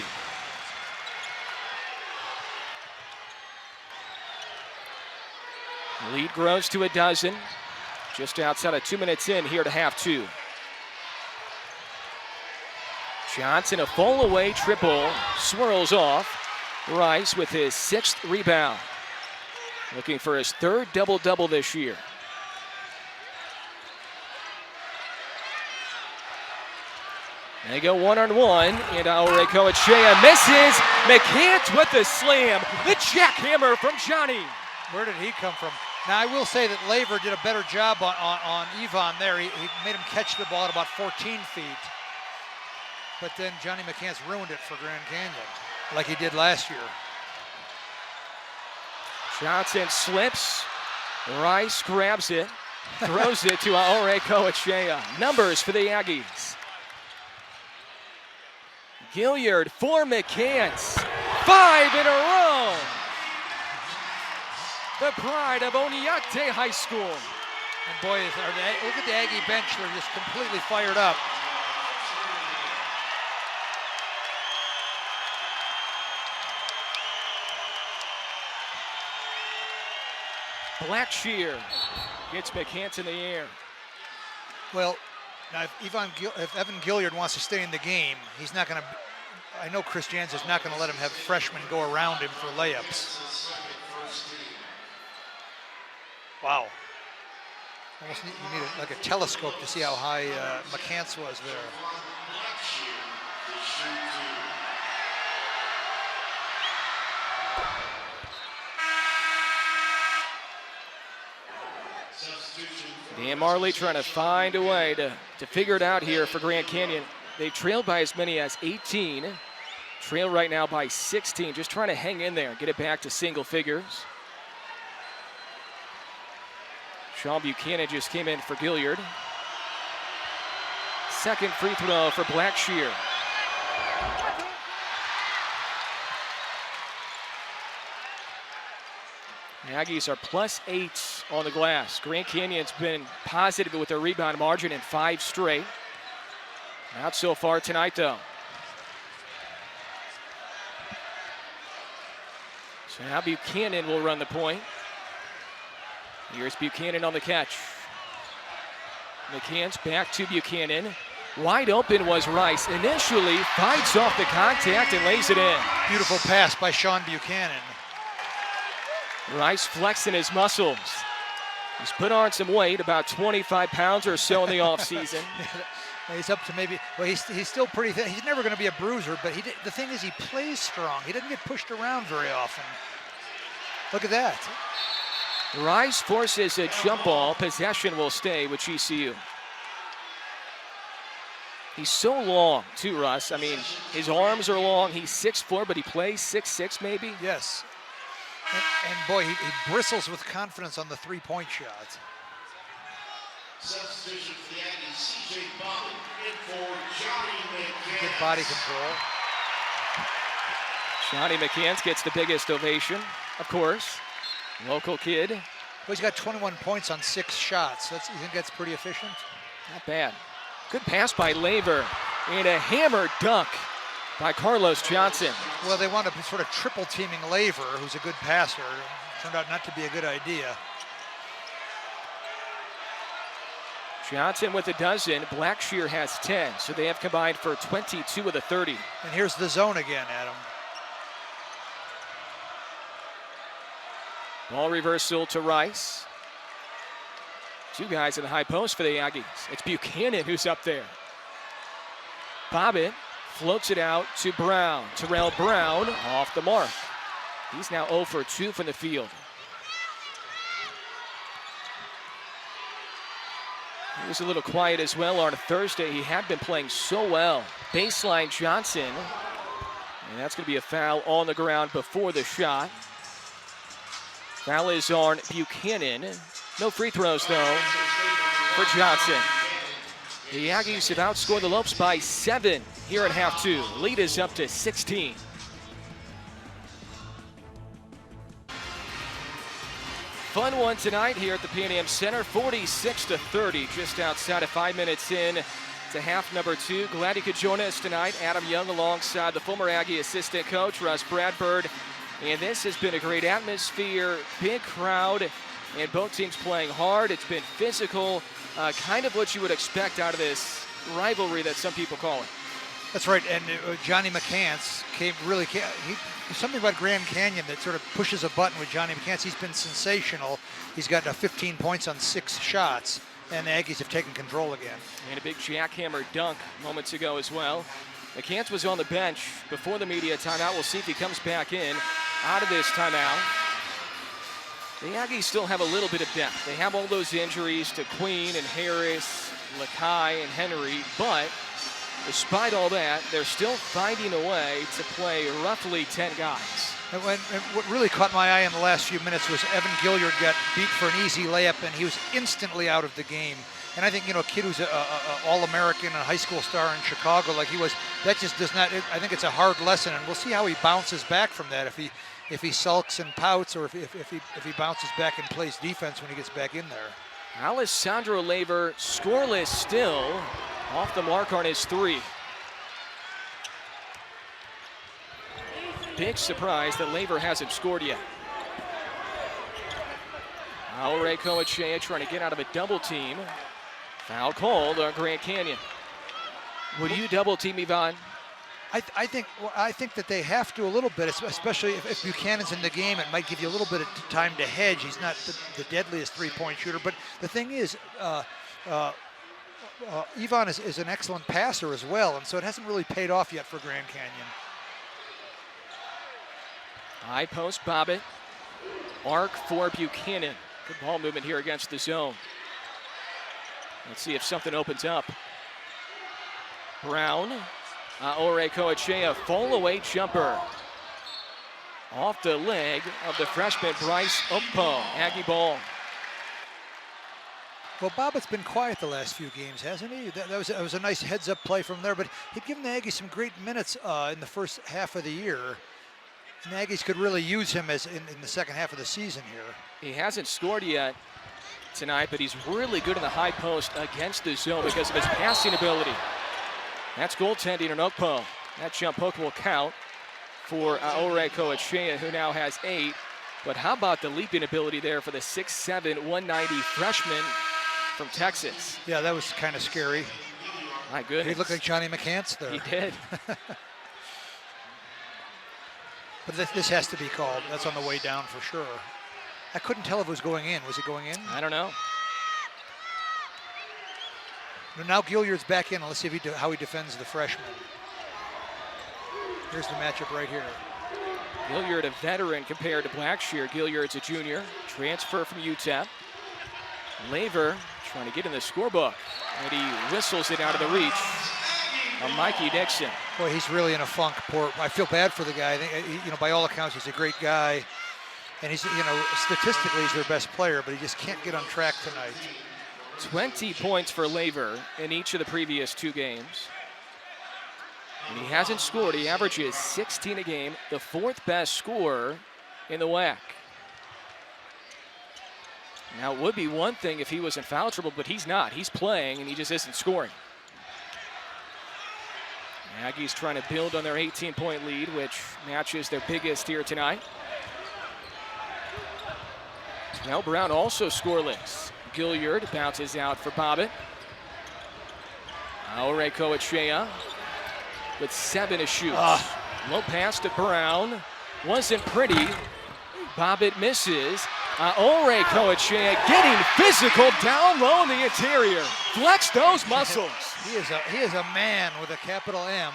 Speaker 2: The lead grows to 12, just outside of 2 minutes in here to half 2. Johnson, a fall-away triple, swirls off. Rice with his 6th rebound. Looking for his 3rd double-double this year. They go 1-on-1, and Aore Coachea misses. McCants with the slam. The jackhammer from Johnny.
Speaker 1: Where did he come from? Now, I will say that Laver did a better job on Yvonne there. He made him catch the ball at about 14 feet. But then Johnny McCants ruined it for Grand Canyon, like he did last year.
Speaker 2: Johnson slips. Rice grabs it, throws it to Aore Coachea. Numbers for the Aggies. Gilliard for McCants. 5 in a row. The pride of Oneonta High School.
Speaker 1: And boy, look at the Aggie bench. They're just completely fired up.
Speaker 2: Blackshear gets McCants in the air.
Speaker 1: Well, Now, if Evan Gilliard wants to stay in the game, he's not going to. I know Chris Jans is not going to let him have freshmen go around him for layups. Wow. Almost you need like a telescope to see how high McCants was there.
Speaker 2: Dan Marley trying to find a way to figure it out here for Grand Canyon. They trailed by as many as 18. Trail right now by 16. Just trying to hang in there, get it back to single figures. Sean Buchanan just came in for Gilliard. Second free throw for Blackshear. The Aggies are +8 on the glass. Grand Canyon's been positive with their rebound margin in 5 straight. Not so far tonight, though. So now Buchanan will run the point. Here's Buchanan on the catch. McCants back to Buchanan. Wide open was Rice. Initially fights off the contact and lays it in.
Speaker 1: Beautiful pass by Sean Buchanan.
Speaker 2: Rice flexing his muscles. He's put on some weight, about 25 pounds or so in the offseason.
Speaker 1: He's up to maybe, well, he's still pretty thin. He's never going to be a bruiser, but the thing is he plays strong. He doesn't get pushed around very often. Look at that.
Speaker 2: Rice forces a jump ball. Possession will stay with GCU. He's so long, too, Russ. I mean, his arms are long. He's 6'4", but he plays 6'6", maybe.
Speaker 1: Yes. And boy, he bristles with confidence on the three-point shot.
Speaker 3: Substitution for the Aggies, CJ Bobbitt in for Johnny McCants.
Speaker 1: Good body control.
Speaker 2: Johnny McCants gets the biggest ovation, of course. Local kid.
Speaker 1: Well, he's got 21 points on 6 shots. You think that's pretty efficient?
Speaker 2: Not bad. Good pass by Laver. And a hammer dunk by Carlos Johnson.
Speaker 1: Well, they wound up sort of triple teaming Laver, who's a good passer. Turned out not to be a good idea.
Speaker 2: Johnson with a dozen. Blackshear has 10, so they have combined for 22 of the 30.
Speaker 1: And here's the zone again, Adam.
Speaker 2: Ball reversal to Rice. 2 guys in the high post for the Aggies. It's Buchanan who's up there. Bobbitt floats it out to Brown. Terrell Brown off the mark. He's now 0 for 2 from the field. He was a little quiet as well on a Thursday. He had been playing so well. Baseline Johnson. And that's going to be a foul on the ground before the shot. Foul is on Buchanan. No free throws, though, for Johnson. The Aggies have outscored the Lopes by 7 here at half 2. Lead is up to 16. Fun one tonight here at the P&M Center, 46-30, just outside of 5 minutes in to half number 2. Glad you could join us tonight. Adam Young alongside the former Aggie assistant coach, Russ Bradford. And this has been a great atmosphere, big crowd, and both teams playing hard. It's been physical, kind of what you would expect out of this rivalry that some people call it.
Speaker 1: That's right, and Johnny McCants something about Grand Canyon that sort of pushes a button with Johnny McCants. He's been sensational. He's got 15 points on 6 shots, and the Aggies have taken control again. And
Speaker 2: a big jackhammer dunk moments ago as well. McCants was on the bench before the media timeout. We'll see if he comes back in out of this timeout. The Aggies still have a little bit of depth. They have all those injuries to Queen and Harris, Lakai and Henry, but despite all that, they're still finding a way to play roughly 10 guys.
Speaker 1: And what really caught my eye in the last few minutes was Evan Gilliard got beat for an easy layup, and he was instantly out of the game. And I think, a kid who's an All-American and a high school star in Chicago like he was, that just does not, I think it's a hard lesson, and we'll see how he bounces back from that, if he sulks and pouts, or if he bounces back and plays defense when he gets back in there.
Speaker 2: Alessandro Laver scoreless still, off the mark on his 3. Big surprise that Laver hasn't scored yet. Aure Coachea trying to get out of a double team. Foul called on Grand Canyon. Would you double team Yvonne?
Speaker 1: I think that they have to a little bit, especially if Buchanan's in the game. It might give you a little bit of time to hedge. He's not the deadliest three-point shooter, but the thing is, Yvonne is an excellent passer as well, and so it hasn't really paid off yet for Grand Canyon.
Speaker 2: High post Bobbitt. Arc for Buchanan. Good ball movement here against the zone. Let's see if something opens up. Brown. Aore Coachea, fall away jumper. Off the leg of the freshman Bryce Okpo. Aggie ball.
Speaker 1: Well, Bobbitt's been quiet the last few games, hasn't he? That was a nice heads-up play from there, but he'd given the Aggies some great minutes in the first half of the year. And the Aggies could really use him as in the second half of the season here.
Speaker 2: He hasn't scored yet tonight, but he's really good in the high post against the zone because of his passing ability. That's goaltending on Okpo. That jump hook will count for Aore Coachea, who now has 8. But how about the leaping ability there for the 6'7", 190 freshman from Texas?
Speaker 1: Yeah, that was kind of scary.
Speaker 2: My goodness.
Speaker 1: He looked like Johnny McCants there.
Speaker 2: He did.
Speaker 1: But this has to be called. That's on the way down for sure. I couldn't tell if it was going in. Was it going in?
Speaker 2: I don't know.
Speaker 1: Now Gilliard's back in. Let's see if how he defends the freshman. Here's the matchup right here.
Speaker 2: Gilliard, a veteran compared to Blackshear. Gilliard's a junior, transfer from UTEP. Laver trying to get in the scorebook, and he whistles it out of the reach of Mikey Dixon.
Speaker 1: Boy, he's really in a funk. I feel bad for the guy. I think, by all accounts, he's a great guy, and he's, statistically, he's their best player, but he just can't get on track tonight.
Speaker 2: 20 points for Laver in each of the previous 2 games. And he hasn't scored. He averages 16 a game, the 4th best scorer in the WAC. Now, it would be one thing if he was in foul trouble, but he's not. He's playing, and he just isn't scoring. Aggies trying to build on their 18-point lead, which matches their biggest here tonight. Now Brown also scoreless. Gilliard bounces out for Bobbitt. Aore Coachea with 7 to shoot. Low pass to Brown. Wasn't pretty. Bobbitt misses. Aore Coachea getting physical down low in the interior. Flex those muscles.
Speaker 1: He is a man with a capital M.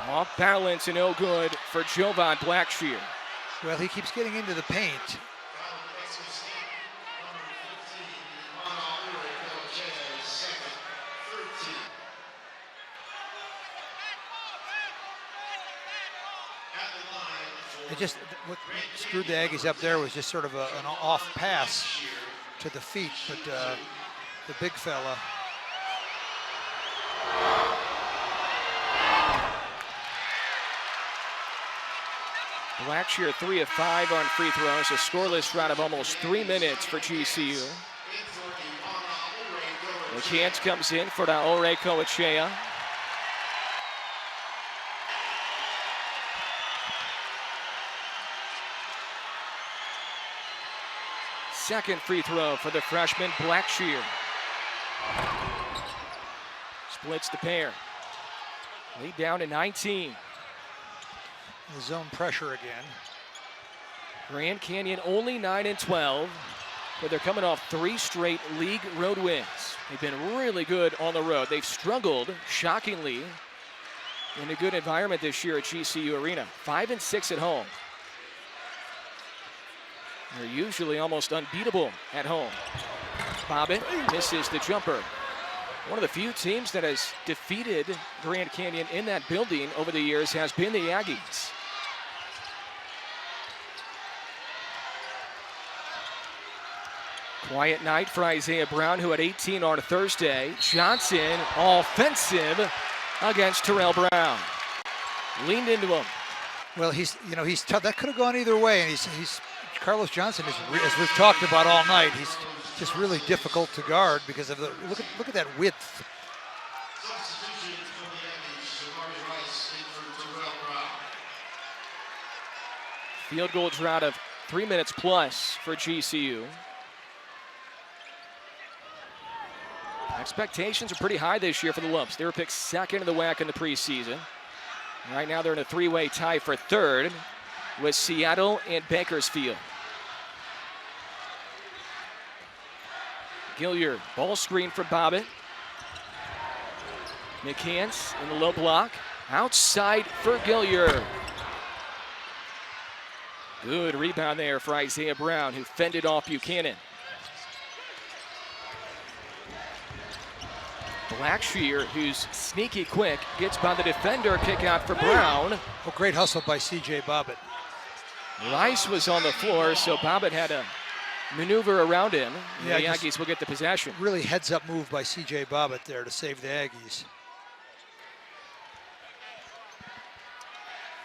Speaker 2: Off balance and no good for Jovan Blackshear.
Speaker 1: Well, he keeps getting into the paint. What screwed the Aggies up there was just sort of an off pass to the feet, but the big fella.
Speaker 2: Blackshear 3 of 5 on free throws, a scoreless round of almost 3 minutes for GCU. The chance comes in for Aore Coachea. Second free throw for the freshman Blackshear. Splits the pair. Lead down to 19.
Speaker 1: The zone pressure again.
Speaker 2: Grand Canyon only 9-12, but they're coming off 3 straight league road wins. They've been really good on the road. They've struggled, shockingly, in a good environment this year at GCU Arena. 5-6 at home. They're usually almost unbeatable at home. Bobbitt misses the jumper. One of the few teams that has defeated Grand Canyon in that building over the years has been the Aggies. Quiet night for Isaiah Brown, who had 18 on Thursday. Johnson, offensive against Terrell Brown. Leaned into him.
Speaker 1: Well, he's tough. That could have gone either way, and he's Carlos Johnson is, as we've talked about all night, he's just really difficult to guard because of the look at that width.
Speaker 2: Field goal drought of 3 minutes plus for GCU. Expectations are pretty high this year for the Lopes. They were picked second in the WAC in the preseason. Right now they're in a three-way tie for third with Seattle and Bakersfield. Gilliard, ball screen for Bobbitt. McCants in the low block. Outside for Gilliard. Good rebound there for Isaiah Brown, who fended off Buchanan. Blackshear, who's sneaky quick, gets by the defender, kick out for Brown.
Speaker 1: Oh, great hustle by C.J. Bobbitt.
Speaker 2: Rice was on the floor, so Bobbitt had to maneuver around him.
Speaker 1: Yeah,
Speaker 2: the Aggies will get the possession.
Speaker 1: Really heads-up move by C.J. Bobbitt there to save the Aggies.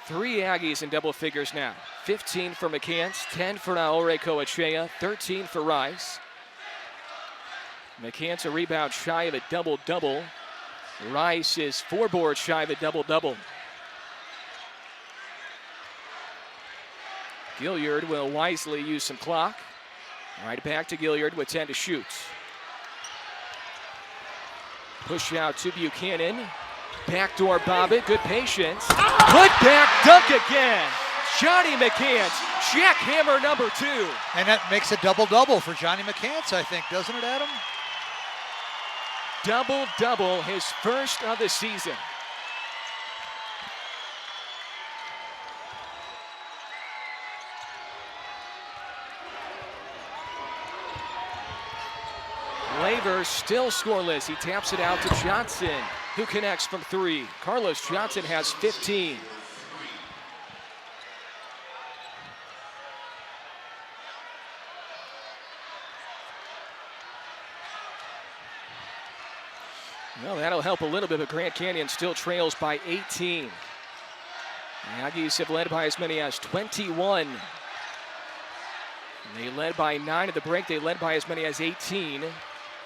Speaker 2: 3 Aggies in double figures now. 15 for McCants, 10 for Naore Coachea, 13 for Rice. McCants a rebound shy of a double-double. Rice is 4 boards shy of a double-double. Gilliard will wisely use some clock. Right back to Gilliard with 10 to shoot. Push out to Buchanan. Backdoor Bobbitt, good patience. Put back dunk again. Johnny McCants, jackhammer number 2.
Speaker 1: And that makes a double-double for Johnny McCants, I think, doesn't it, Adam?
Speaker 2: Double-double, his first of the season. Laver still scoreless. He taps it out to Johnson, who connects from 3. Carlos Johnson has 15. Well, that'll help a little bit, but Grand Canyon still trails by 18. The Aggies have led by as many as 21. They led by 9 at the break. They led by as many as 18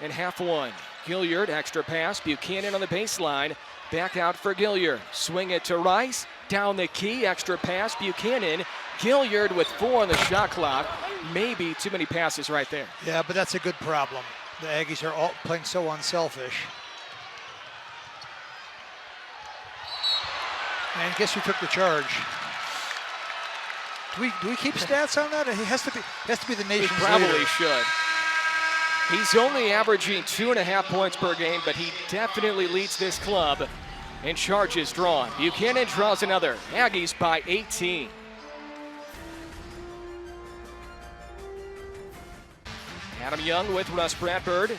Speaker 2: in half one. Gilliard, extra pass. Buchanan on the baseline. Back out for Gilliard. Swing it to Rice. Down the key, extra pass. Buchanan. Gilliard with 4 on the shot clock. Maybe too many passes right there.
Speaker 1: Yeah, but that's a good problem. The Aggies are all playing so unselfish. And guess who took the charge? Do we keep stats on that? It has to be the nation's
Speaker 2: Probably
Speaker 1: leader.
Speaker 2: should. He's only averaging 2.5 points per game, but he definitely leads this club in charges drawn. Buchanan draws another. Aggies by 18. Adam Young with Russ Bradford.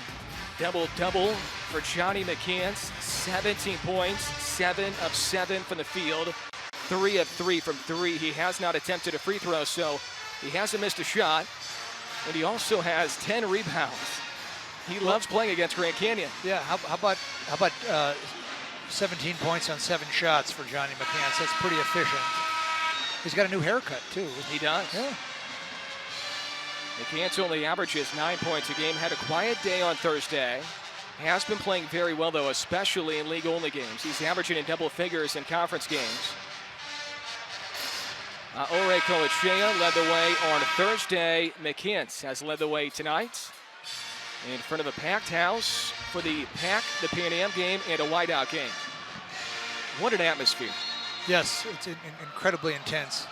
Speaker 2: Double-double for Johnny McCants. 17 points, 7 of 7 from the field. 3 of 3 from 3. He has not attempted a free throw, so he hasn't missed a shot. And he also has 10 rebounds. He loves playing against Grand Canyon.
Speaker 1: Yeah, how about 17 points on 7 shots for Johnny McCants? That's pretty efficient. He's got a new haircut too.
Speaker 2: He does.
Speaker 1: Yeah.
Speaker 2: McCants only averages 9 points a game. Had a quiet day on Thursday. Has been playing very well though, especially in league-only games. He's averaging in double figures in conference games. Ore Coachea led the way on Thursday. McCants has led the way tonight in front of a packed house for the Pan Am game and a whiteout game. What an atmosphere.
Speaker 1: Yes, it's incredibly intense.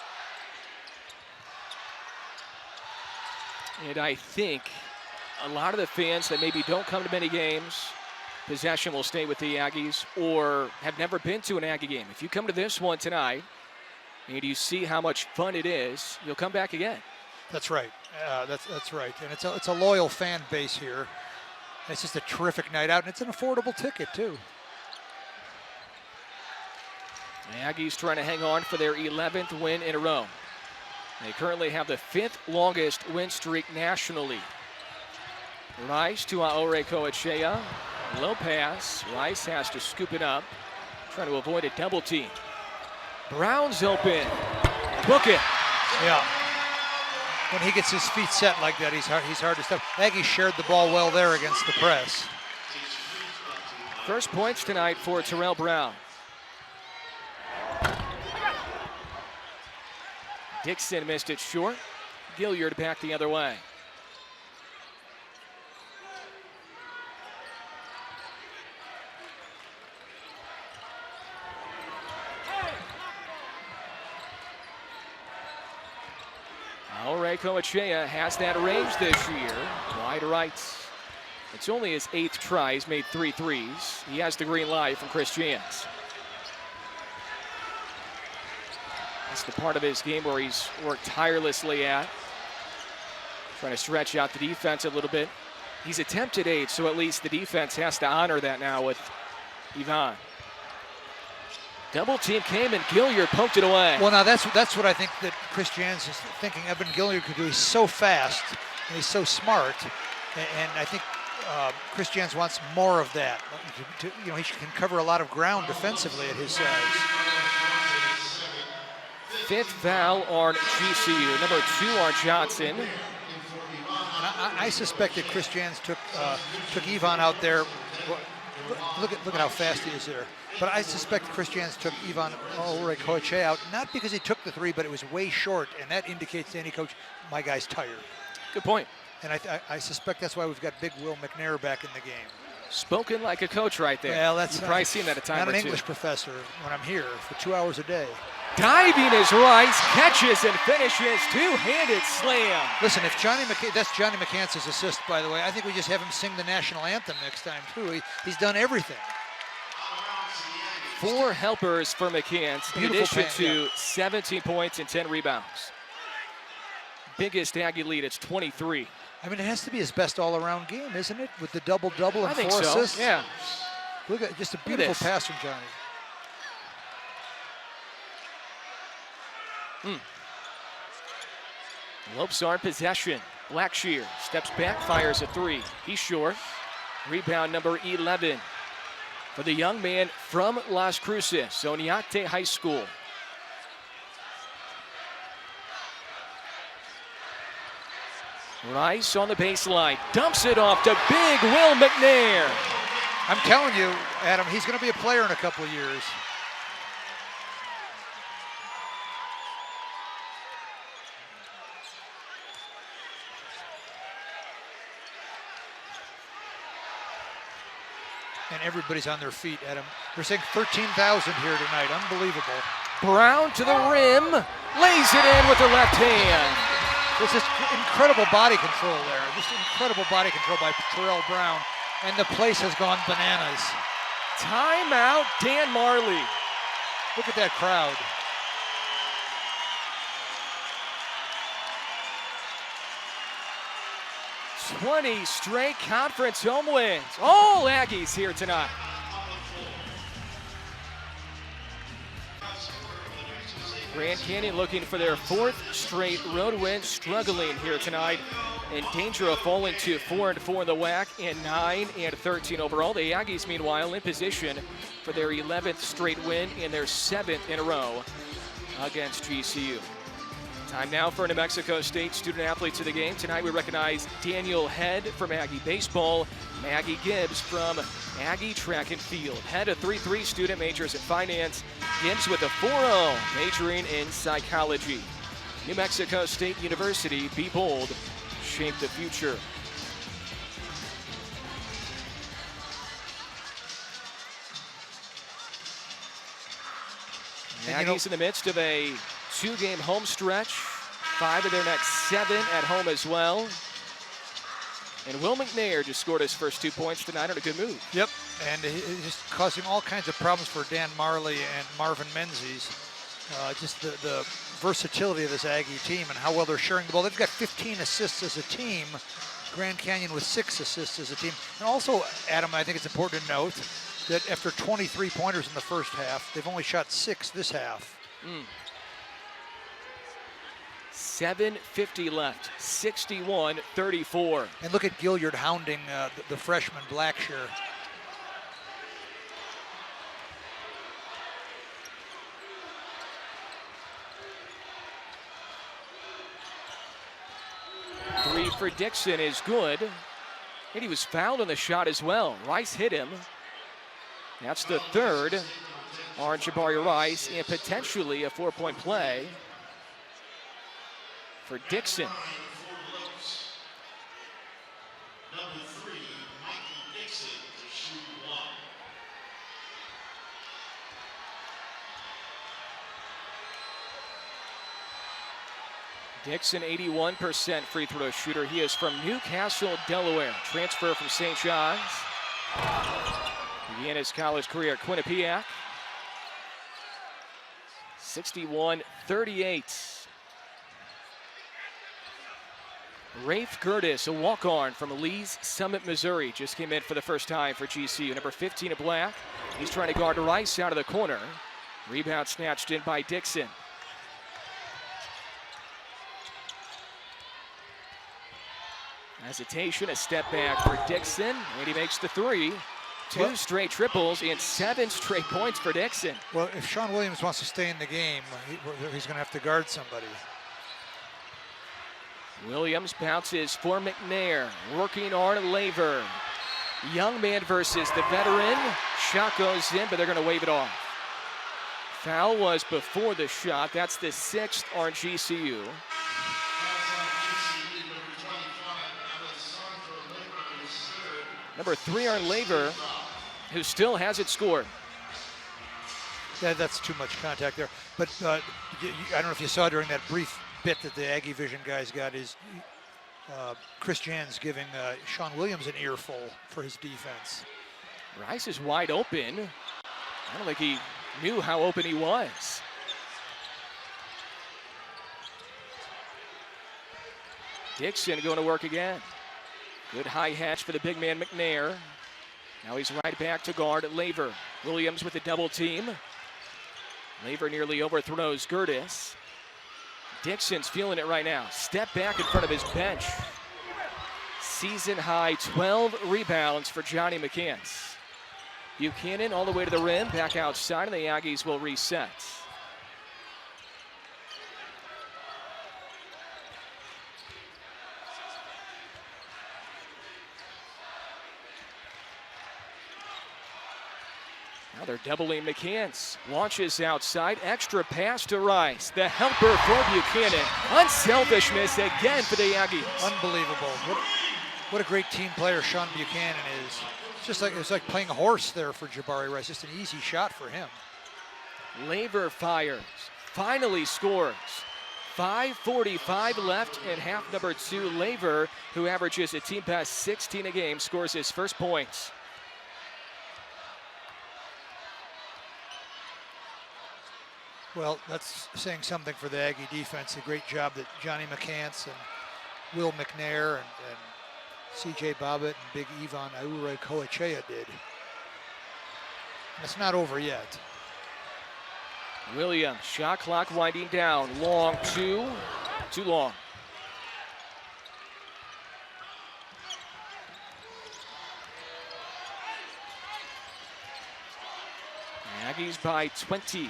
Speaker 2: And I think a lot of the fans that maybe don't come to many games, possession will stay with the Aggies or have never been to an Aggie game. If you come to this one tonight and you see how much fun it is, you'll come back again.
Speaker 1: That's right. That's right. And it's a loyal fan base here. It's just a terrific night out, and it's an affordable ticket too.
Speaker 2: The Aggies trying to hang on for their 11th win in a row. They currently have the 5th longest win streak nationally. Rice to Aore Coachea. Low pass. Rice has to scoop it up. Trying to avoid a double team. Brown's open. Book it.
Speaker 1: Yeah. When he gets his feet set like that, he's hard to stop. Aggie shared the ball well there against the press.
Speaker 2: First points tonight for Terrell Brown. Dixon missed it short. Gilliard back the other way. Ray Coachea has that range this year. Wide right. It's only his 8th try. He's made 3 threes. He has the green light from Chris Jans. That's the part of his game where he's worked tirelessly at. Trying to stretch out the defense a little bit. He's attempted 8, so at least the defense has to honor that now with Ivan. Double team came and Gilliard poked it away.
Speaker 1: Well, now that's what I think that Chris Jans is thinking Evan Gilliard could do. He's so fast and he's so smart, and I think Chris Jans wants more of that. He can cover a lot of ground defensively at his size.
Speaker 2: 5th foul on GCU. Number 2 on Johnson.
Speaker 1: I suspect that Chris Jans took Ivan out there. Look at how fast he is there. But I suspect Chris Jans took Ivan Coachea out, not because he took the 3, but it was way short, and that indicates to any coach, my guy's tired.
Speaker 2: Good point.
Speaker 1: And I suspect that's why we've got big Will McNair back in the game.
Speaker 2: Spoken like a coach right there.
Speaker 1: Well, that's
Speaker 2: You've probably seen that a time or two.
Speaker 1: Not an English professor when I'm here for 2 hours a day.
Speaker 2: Diving is Rice, catches and finishes, two-handed slam.
Speaker 1: Listen, if that's Johnny McCants' assist, by the way. I think we just have him sing the national anthem next time, too. He's done everything.
Speaker 2: 4 helpers for McCants, in addition to 17 points and 10 rebounds. Biggest Aggie lead, it's 23.
Speaker 1: I mean, it has to be his best all-around game, isn't it? With the double-double and 4 assists.
Speaker 2: Yeah.
Speaker 1: Look at just a beautiful pass from Johnny.
Speaker 2: Lopes are in possession. Blackshear steps back, fires a 3. He's short. Rebound number 11 for the young man from Las Cruces, Oneonta High School. Rice on the baseline, dumps it off to big Will McNair.
Speaker 1: I'm telling you, Adam, he's going to be a player in a couple of years. And everybody's on their feet, Adam. They're saying 13,000 here tonight. Unbelievable.
Speaker 2: Brown to the rim, lays it in with the left hand.
Speaker 1: There's just incredible body control there. Just incredible body control by Terrell Brown. And the place has gone bananas.
Speaker 2: Timeout, Dan Marley.
Speaker 1: Look at that crowd.
Speaker 2: '20 straight conference home wins. All Aggies here tonight. Grand Canyon looking for their 4th straight road win, struggling here tonight, in danger of falling to 4-4 in the WAC and 9-13 overall. The Aggies, meanwhile, in position for their 11th straight win and their 7th in a row against GCU. Time now for New Mexico State student athletes of the game. Tonight we recognize Daniel Head from Aggie Baseball, Maggie Gibbs from Aggie Track and Field. Head, a 3-3 student, majors in finance. Gibbs with a 4.0, majoring in psychology. New Mexico State University, be bold, shape the future. Aggies in the midst of a 2-game home stretch, 5 of their next 7 at home as well. And Will McNair just scored his first 2 points tonight on a good move.
Speaker 1: Yep, and he's just causing all kinds of problems for Dan Marley and Marvin Menzies. Just the versatility of this Aggie team and how well they're sharing the ball. They've got 15 assists as a team. Grand Canyon with 6 assists as a team. And also, Adam, I think it's important to note that after 23 pointers in the first half, they've only shot 6 this half.
Speaker 2: 7:50 left, 61-34.
Speaker 1: And look at Gilliard hounding the freshman Blackshear.
Speaker 2: Three for Dixon is good. And he was fouled on the shot as well. Rice hit him. That's the 3rd on Jabari Rice, and potentially a 4-point play. for Dixon.
Speaker 3: For Lopes. Number 3, Mikey Dixon to shoot 1.
Speaker 2: Dixon, 81% free throw shooter. He is from Newcastle, Delaware. Transfer from St. John's. Began his college career at Quinnipiac. 61-38. Rafe Curtis, a walk-on from Lee's Summit, Missouri, just came in for the first time for GCU. Number 15 in black. He's trying to guard Rice out of the corner. Rebound snatched in by Dixon. Hesitation, a step back for Dixon, and he makes the three. Two straight triples and 7 straight points for Dixon.
Speaker 1: Well, if Sean Williams wants to stay in the game, he's going to have to guard somebody.
Speaker 2: Williams bounces for McNair, working on Laver. Young man versus the veteran. Shot goes in, but they're going to wave it off. Foul was before the shot. That's the 6th on GCU. Number 3 on Laver, who still hasn't scored.
Speaker 1: Yeah, that's too much contact there. But I don't know if you saw during that brief bit that the Aggie Vision guys got is Chris Jans giving Sean Williams an earful for his defense.
Speaker 2: Rice is wide open. I don't think he knew how open he was. Dixon going to work again. Good high hatch for the big man McNair. Now he's right back to guard Laver. Williams with a double team. Laver nearly overthrows Curtis. Dixon's feeling it right now. Step back in front of his bench. Season high 12 rebounds for Johnny McCants. Buchanan all the way to the rim, back outside, and the Aggies will reset. Now they're doubling McCants. Launches outside, extra pass to Rice. The helper for Buchanan. Unselfishness again for the Aggies.
Speaker 1: Unbelievable. What a great team player Sean Buchanan is. It's like playing a horse there for Jabari Rice. Just an easy shot for him.
Speaker 2: Laver fires. Finally scores. 5:45 left in half number 2. Laver, who averages a team pass 16 a game, scores his first points.
Speaker 1: Well, that's saying something for the Aggie defense. A great job that Johnny McCants and Will McNair and C.J. Bobbitt and Big Ivan Aure-Koachea did. And it's not over yet.
Speaker 2: Williams, shot clock winding down. Long two, too long. Aggies by 20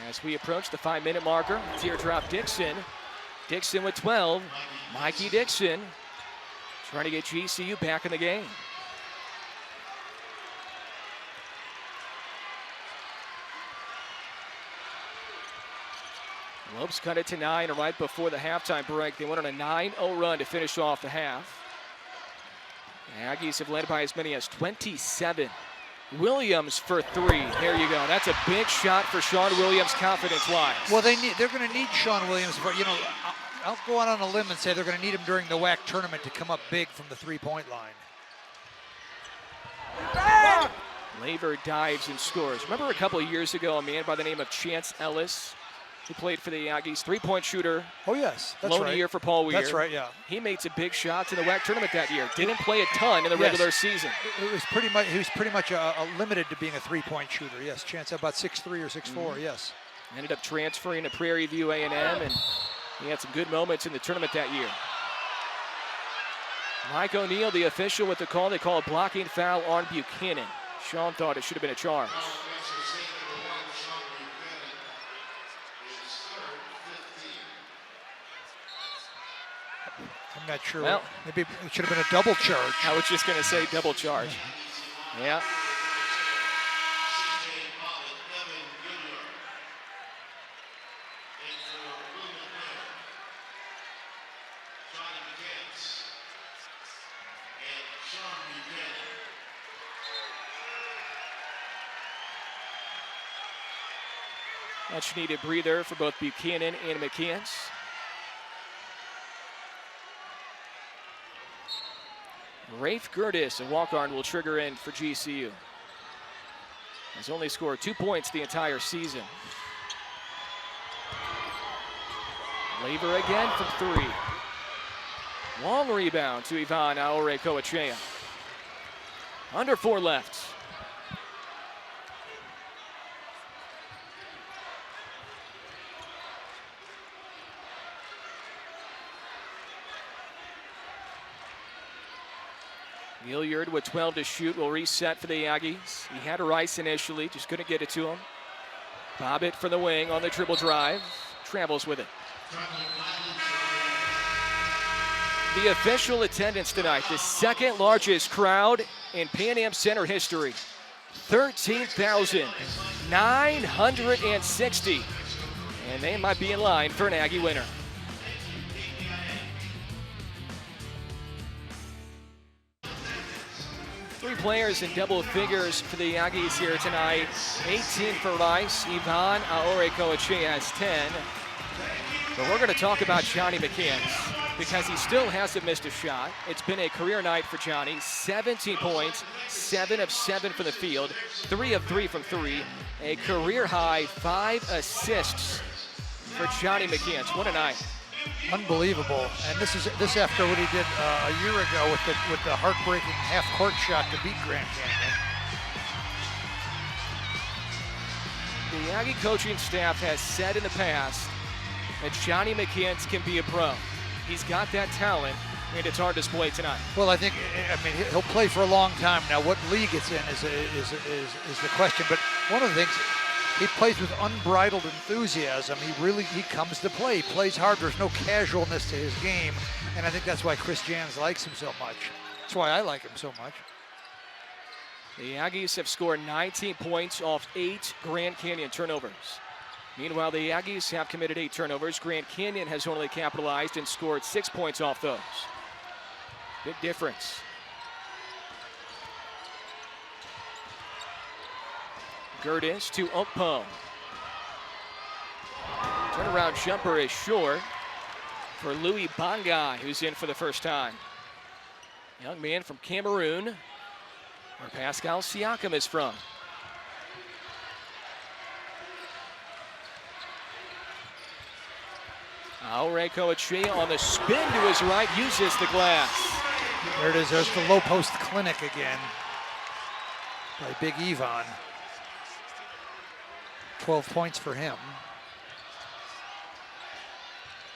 Speaker 2: as we approach the 5-minute marker. Teardrop Dixon. Dixon with 12. Mikey Dixon trying to get GCU back in the game. Lopes cut it to 9 right before the halftime break. They went on a 9-0 run to finish off the half. The Aggies have led by as many as 27. Williams for 3. There you go. That's a big shot for Sean Williams, confidence-wise.
Speaker 1: Well, they're going to need Sean Williams, but I'll go out on a limb and say they're going to need him during the WAC tournament to come up big from the 3-point line.
Speaker 2: Laver dives and scores. Remember a couple of years ago, a man by the name of Chance Ellis, who played for the Aggies, 3-point shooter.
Speaker 1: Oh, yes, that's right.
Speaker 2: Lone year for Paul Weir.
Speaker 1: That's right, yeah.
Speaker 2: He made some big shots in the WAC tournament that year. Didn't play a ton in the regular season.
Speaker 1: He was pretty much limited to being a 3-point shooter. Yes, Chance about 6'3" or 6'4". Yes. Ended
Speaker 2: up transferring to Prairie View A&M, and he had some good moments in the tournament that year. Mike O'Neill, the official with the call. They call a blocking foul on Buchanan. Sean thought it should have been a charge.
Speaker 1: I'm not sure.
Speaker 2: Well,
Speaker 1: maybe it should have been a double charge.
Speaker 2: I was just going to say double charge. Yeah. Much needed breather for both Buchanan and McCants. Rafe Gertis, a walk-on, will trigger in for GCU. Has only scored 2 points the entire season. Laver again from 3. Long rebound to Ivan Aore-Coachea. Under 4 left. Gilliard with 12 to shoot will reset for the Aggies. He had Rice initially, just couldn't get it to him. Bobbitt for the wing on the dribble drive. Travels with it. The official attendance tonight, the second largest crowd in Pan Am Center history. 13,960. And they might be in line for an Aggie winner. Three players in double figures for the Aggies here tonight. 18 for Rice. Ivan Aore-Coachea has 10. But we're going to talk about Johnny McCants because he still hasn't missed a shot. It's been a career night for Johnny. 17 points, 7 of 7 from the field, 3 of 3 from 3. A career high 5 assists for Johnny McCants. What a night.
Speaker 1: Unbelievable. And this after what he did a year ago with the heartbreaking half-court shot to beat Grand Canyon.
Speaker 2: The Aggie coaching staff has said in the past that Johnny McCants can be a pro. He's got that talent, and it's on display tonight.
Speaker 1: Well, I mean, he'll play for a long time. Now, what league it's in is the question. But one of the things, he plays with unbridled enthusiasm. He comes to play. He plays hard. There's no casualness to his game, and I think that's why Chris Jans likes him so much. That's why I like him so much.
Speaker 2: The Aggies have scored 19 points off 8 Grand Canyon turnovers. Meanwhile, the Aggies have committed 8 turnovers. Grand Canyon has only capitalized and scored 6 points off those. Big difference. Gertis to Okpo. Turnaround jumper is short for Louis Bangai, who's in for the first time. Young man from Cameroon, where Pascal Siakam is from. Aore-Coachea on the spin to his right, uses the glass.
Speaker 1: There it is. There's the low post clinic again by Big Ivan. 12 points for him.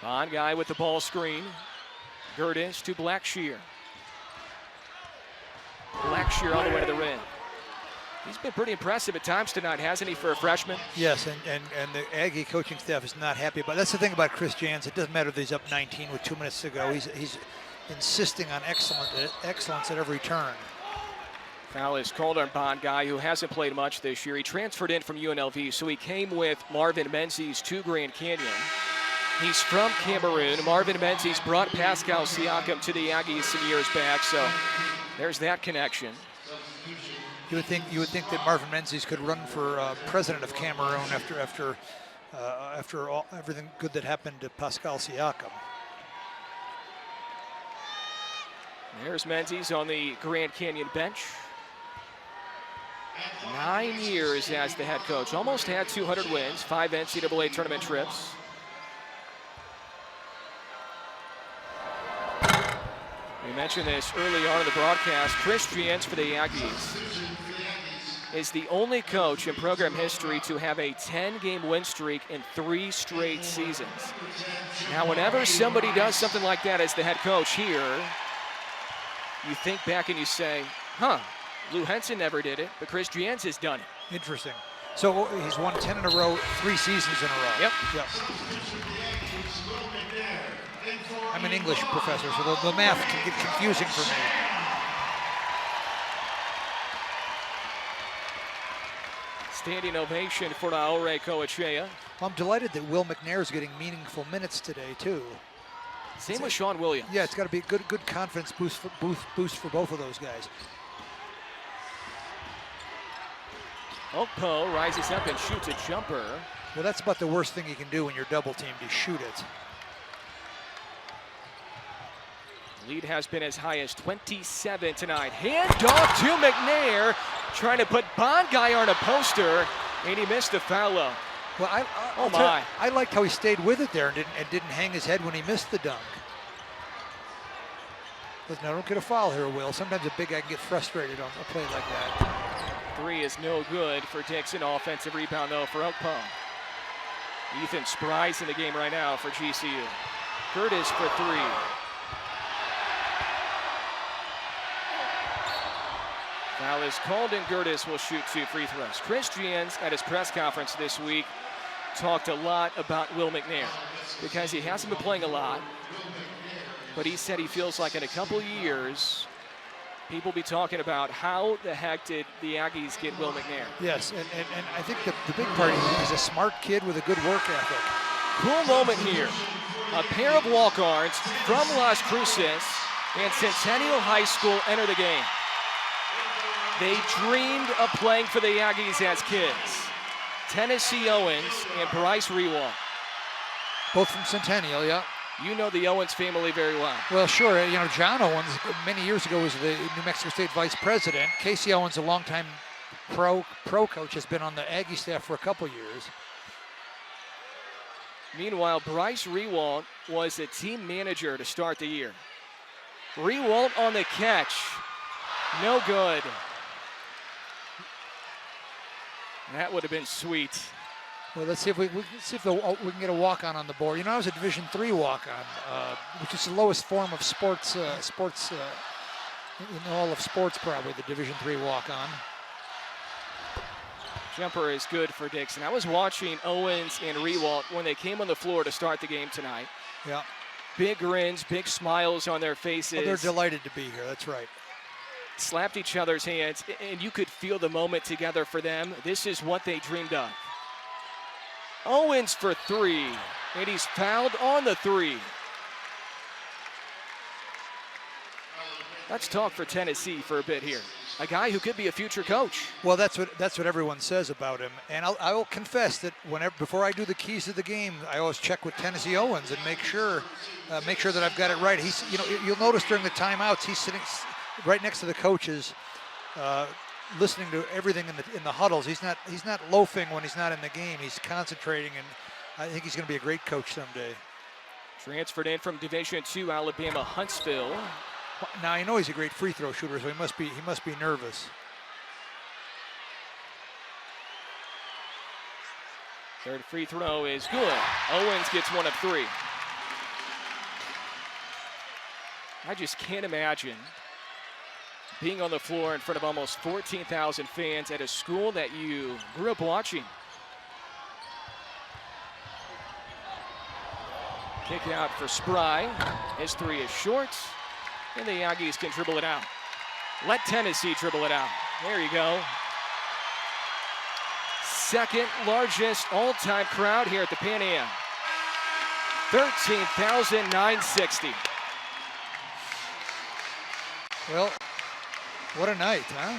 Speaker 2: Bangai with the ball screen. Gertis to Blackshear. Blackshear all the way to the rim. He's been pretty impressive at times tonight, hasn't he, for a freshman?
Speaker 1: Yes, and the Aggie coaching staff is not happy. But that's the thing about Chris Jans. It doesn't matter if he's up 19 with 2 minutes to go. He's insisting on excellence at every turn.
Speaker 2: Foul is called on Bangai, who hasn't played much this year. He transferred in from UNLV, so he came with Marvin Menzies to Grand Canyon. He's from Cameroon. Marvin Menzies brought Pascal Siakam to the Aggies some years back, so there's that connection.
Speaker 1: You would think that Marvin Menzies could run for president of Cameroon after everything good that happened to Pascal Siakam.
Speaker 2: There's Menzies on the Grand Canyon bench. 9 years as the head coach. Almost had 200 wins, 5 NCAA tournament trips. We mentioned this early on in the broadcast. Chris Jans for the Aggies is the only coach in program history to have a 10-game win streak in 3 straight seasons. Now, whenever somebody does something like that as the head coach here, you think back and you say, Lou Henson never did it, but Chris Jans has done it.
Speaker 1: Interesting. So he's won 10 in a row, 3 seasons in a row.
Speaker 2: Yep.
Speaker 1: I'm an English professor, so the math can get confusing for me.
Speaker 2: Standing ovation for Aore-Coachea.
Speaker 1: I'm delighted that Will McNair is getting meaningful minutes today, too.
Speaker 2: Same with Sean Williams.
Speaker 1: Yeah, it's got to be a good confidence boost for both of those guys.
Speaker 2: Okpo rises up and shoots a jumper.
Speaker 1: Well, that's about the worst thing you can do when you're double teamed, is shoot it.
Speaker 2: Lead has been as high as 27 tonight. Handoff to McNair, trying to put Bonguy on a poster, and he missed a foul.
Speaker 1: Well, I liked how he stayed with it there and didn't hang his head when he missed the dunk. Listen, I don't get a foul here, Will. Sometimes a big guy can get frustrated on a play like that.
Speaker 2: Three is no good for Dixon. Offensive rebound, though, for Oakpom. Ethan Spry's in the game right now for GCU. Curtis for three. Foul is called, and Gertis will shoot 2 free throws. Chris Jans at his press conference this week talked a lot about Will McNair because he hasn't been playing a lot, but he said he feels like in a couple years, people will be talking about how the heck did the Aggies get Will McNair.
Speaker 1: Yes, and I think the big part is he's a smart kid with a good work ethic.
Speaker 2: Cool moment here. A pair of walk-ons from Las Cruces and Centennial High School enter the game. They dreamed of playing for the Aggies as kids. Tennessee Owens and Bryce Rewalt.
Speaker 1: Both from Centennial, yeah.
Speaker 2: You know the Owens family very well.
Speaker 1: Well, sure. You know, John Owens, many years ago, was the New Mexico State vice president. Casey Owens, a longtime pro coach, has been on the Aggie staff for a couple years.
Speaker 2: Meanwhile, Bryce Rewalt was the team manager to start the year. Rewalt on the catch. No good. That would have been sweet.
Speaker 1: Well, let's see if we can get a walk-on the board. You know, I was a Division III walk-on, which is the lowest form of sports in all of sports, probably the Division III walk-on.
Speaker 2: Jumper is good for Dixon. I was watching Owens and Rewalt when they came on the floor to start the game tonight.
Speaker 1: Yeah.
Speaker 2: Big grins, big smiles on their faces.
Speaker 1: Oh, they're delighted to be here. That's right.
Speaker 2: Slapped each other's hands, and you could feel the moment together for them. This is what they dreamed of. Owens for three, and he's fouled on the three. Let's talk for Tennessee for a bit here. A guy who could be a future coach.
Speaker 1: Well, that's what everyone says about him. And I will confess that before I do the keys to the game, I always check with Tennessee Owens and make sure that I've got it right. He's, you know, you'll notice during the timeouts he's sitting right next to the coaches, listening to everything in the huddles. He's not loafing when he's not in the game. He's concentrating, and I think he's going to be a great coach someday.
Speaker 2: Transferred in from Division II Alabama Huntsville.
Speaker 1: Now I know he's a great free throw shooter, so he must be nervous.
Speaker 2: Third free throw is good. Owens gets one of three. I just can't imagine being on the floor in front of almost 14,000 fans at a school that you grew up watching. Kick out for Spry. His three is short, and the Aggies can dribble it out. Let Tennessee dribble it out. There you go. Second largest all-time crowd here at the Pan Am. 13,960.
Speaker 1: Well, what a night, huh?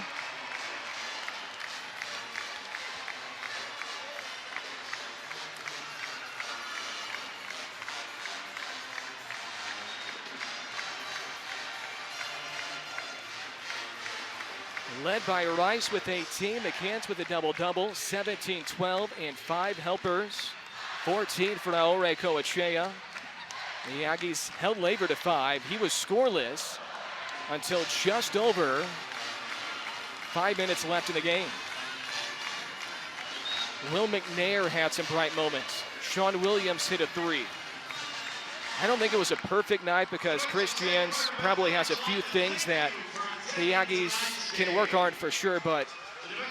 Speaker 2: Led by Rice with 18, McCants with a double-double, 17, 12, and 5 helpers. 14 for Naore Coachea. The Aggies held Labor to 5. He was scoreless until just over 5 minutes left in the game. Will McNair had some bright moments. Sean Williams hit a three. I don't think it was a perfect night because Chris Jans probably has a few things that the Aggies can work on for sure, but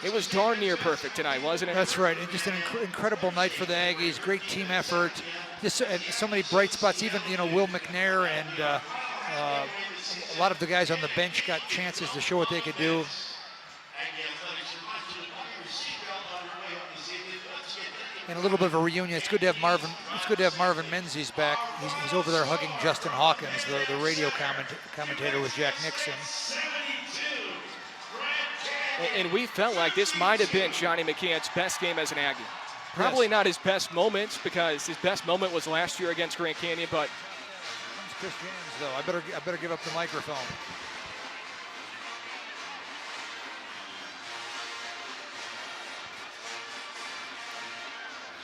Speaker 2: it was darn near perfect tonight, wasn't it?
Speaker 1: That's right, and just an incredible night for the Aggies. Great team effort. Just so many bright spots. Even, you know, Will McNair and a lot of the guys on the bench got chances to show what they could do. And a little bit of a reunion. It's good to have Marvin Menzies back. He's over there hugging Justin Hawkins, the radio commentator with Jack Nixon.
Speaker 2: And we felt like this might have been Johnny McCann's best game as an Aggie. Probably not his best moment, because his best moment was last year against Grand Canyon, but
Speaker 1: Comes Chris James, though. I better give up the microphone.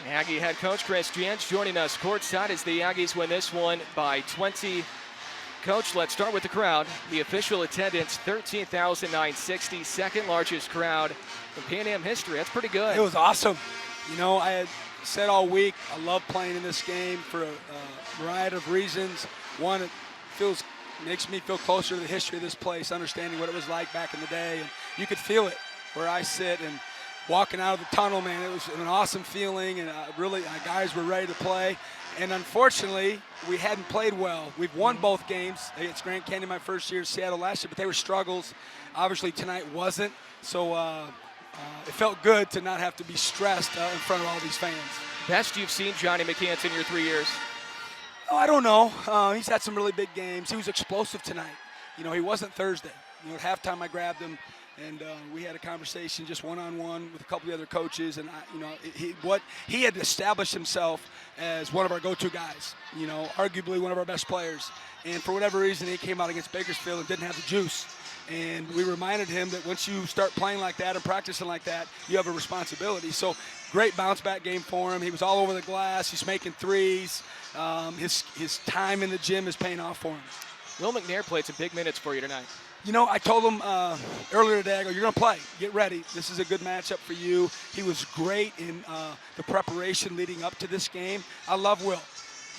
Speaker 2: Aggie head coach Chris Jans joining us courtside as the Aggies win this one by 20. Coach, let's start with the crowd. The official attendance, 13,960, second largest crowd in Pan Am history. That's pretty good.
Speaker 4: It was awesome. You know, I had said all week, I love playing in this game for a variety of reasons. One, it makes me feel closer to the history of this place, understanding what it was like back in the day. And you could feel it where I sit, and walking out of the tunnel, man, it was an awesome feeling, and really, guys were ready to play. And unfortunately, we hadn't played well. We've won both games against Grand Canyon my first year, Seattle last year, but they were struggles. Obviously, tonight wasn't. So it felt good to not have to be stressed in front of all these fans.
Speaker 2: Best you've seen Johnny McCants in your 3 years?
Speaker 4: Oh, I don't know. He's had some really big games. He was explosive tonight. You know, he wasn't Thursday. You know, at halftime I grabbed him, and we had a conversation just one-on-one with a couple of the other coaches, and he had established himself as one of our go-to guys, you know, arguably one of our best players. And for whatever reason, he came out against Bakersfield and didn't have the juice. And we reminded him that once you start playing like that and practicing like that, you have a responsibility. So great bounce-back game for him. He was all over the glass. He's making threes. His time in the gym is paying off for him.
Speaker 2: Will McNair played some big minutes for you tonight.
Speaker 4: You know, I told him earlier today, I go, you're going to play. Get ready. This is a good matchup for you. He was great in the preparation leading up to this game. I love Will.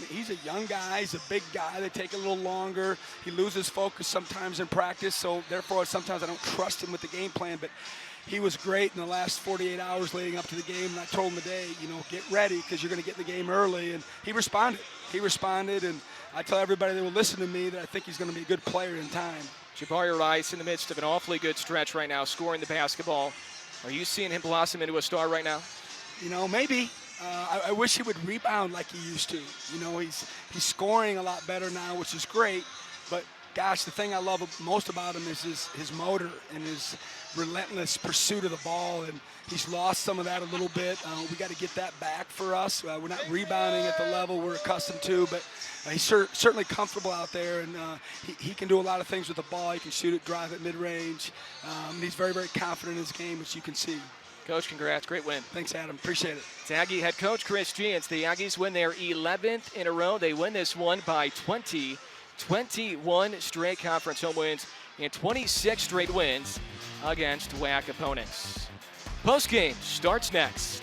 Speaker 4: He's a young guy. He's a big guy. They take a little longer. He loses focus sometimes in practice, so therefore sometimes I don't trust him with the game plan. But he was great in the last 48 hours leading up to the game, and I told him today, you know, get ready because you're going to get in the game early. And he responded. And I tell everybody that will listen to me that I think he's going to be a good player in time.
Speaker 2: Jabari Rice in the midst of an awfully good stretch right now, scoring the basketball. Are you seeing him blossom into a star right now?
Speaker 4: You know, maybe. I wish he would rebound like he used to. You know, he's scoring a lot better now, which is great. But, gosh, the thing I love most about him is his motor and his relentless pursuit of the ball. And he's lost some of that a little bit. We got to get that back for us. We're not rebounding at the level we're accustomed to, but he's certainly comfortable out there, and he can do a lot of things with the ball. He can shoot it, drive it mid-range. He's very, very confident in his game, which you can see.
Speaker 2: Coach, congrats. Great win.
Speaker 4: Thanks, Adam. Appreciate it.
Speaker 2: It's Aggie head coach Chris Jans. The Aggies win their 11th in a row. They win this one by 20. 21 straight conference home wins and 26 straight wins against WAC opponents. Postgame starts next.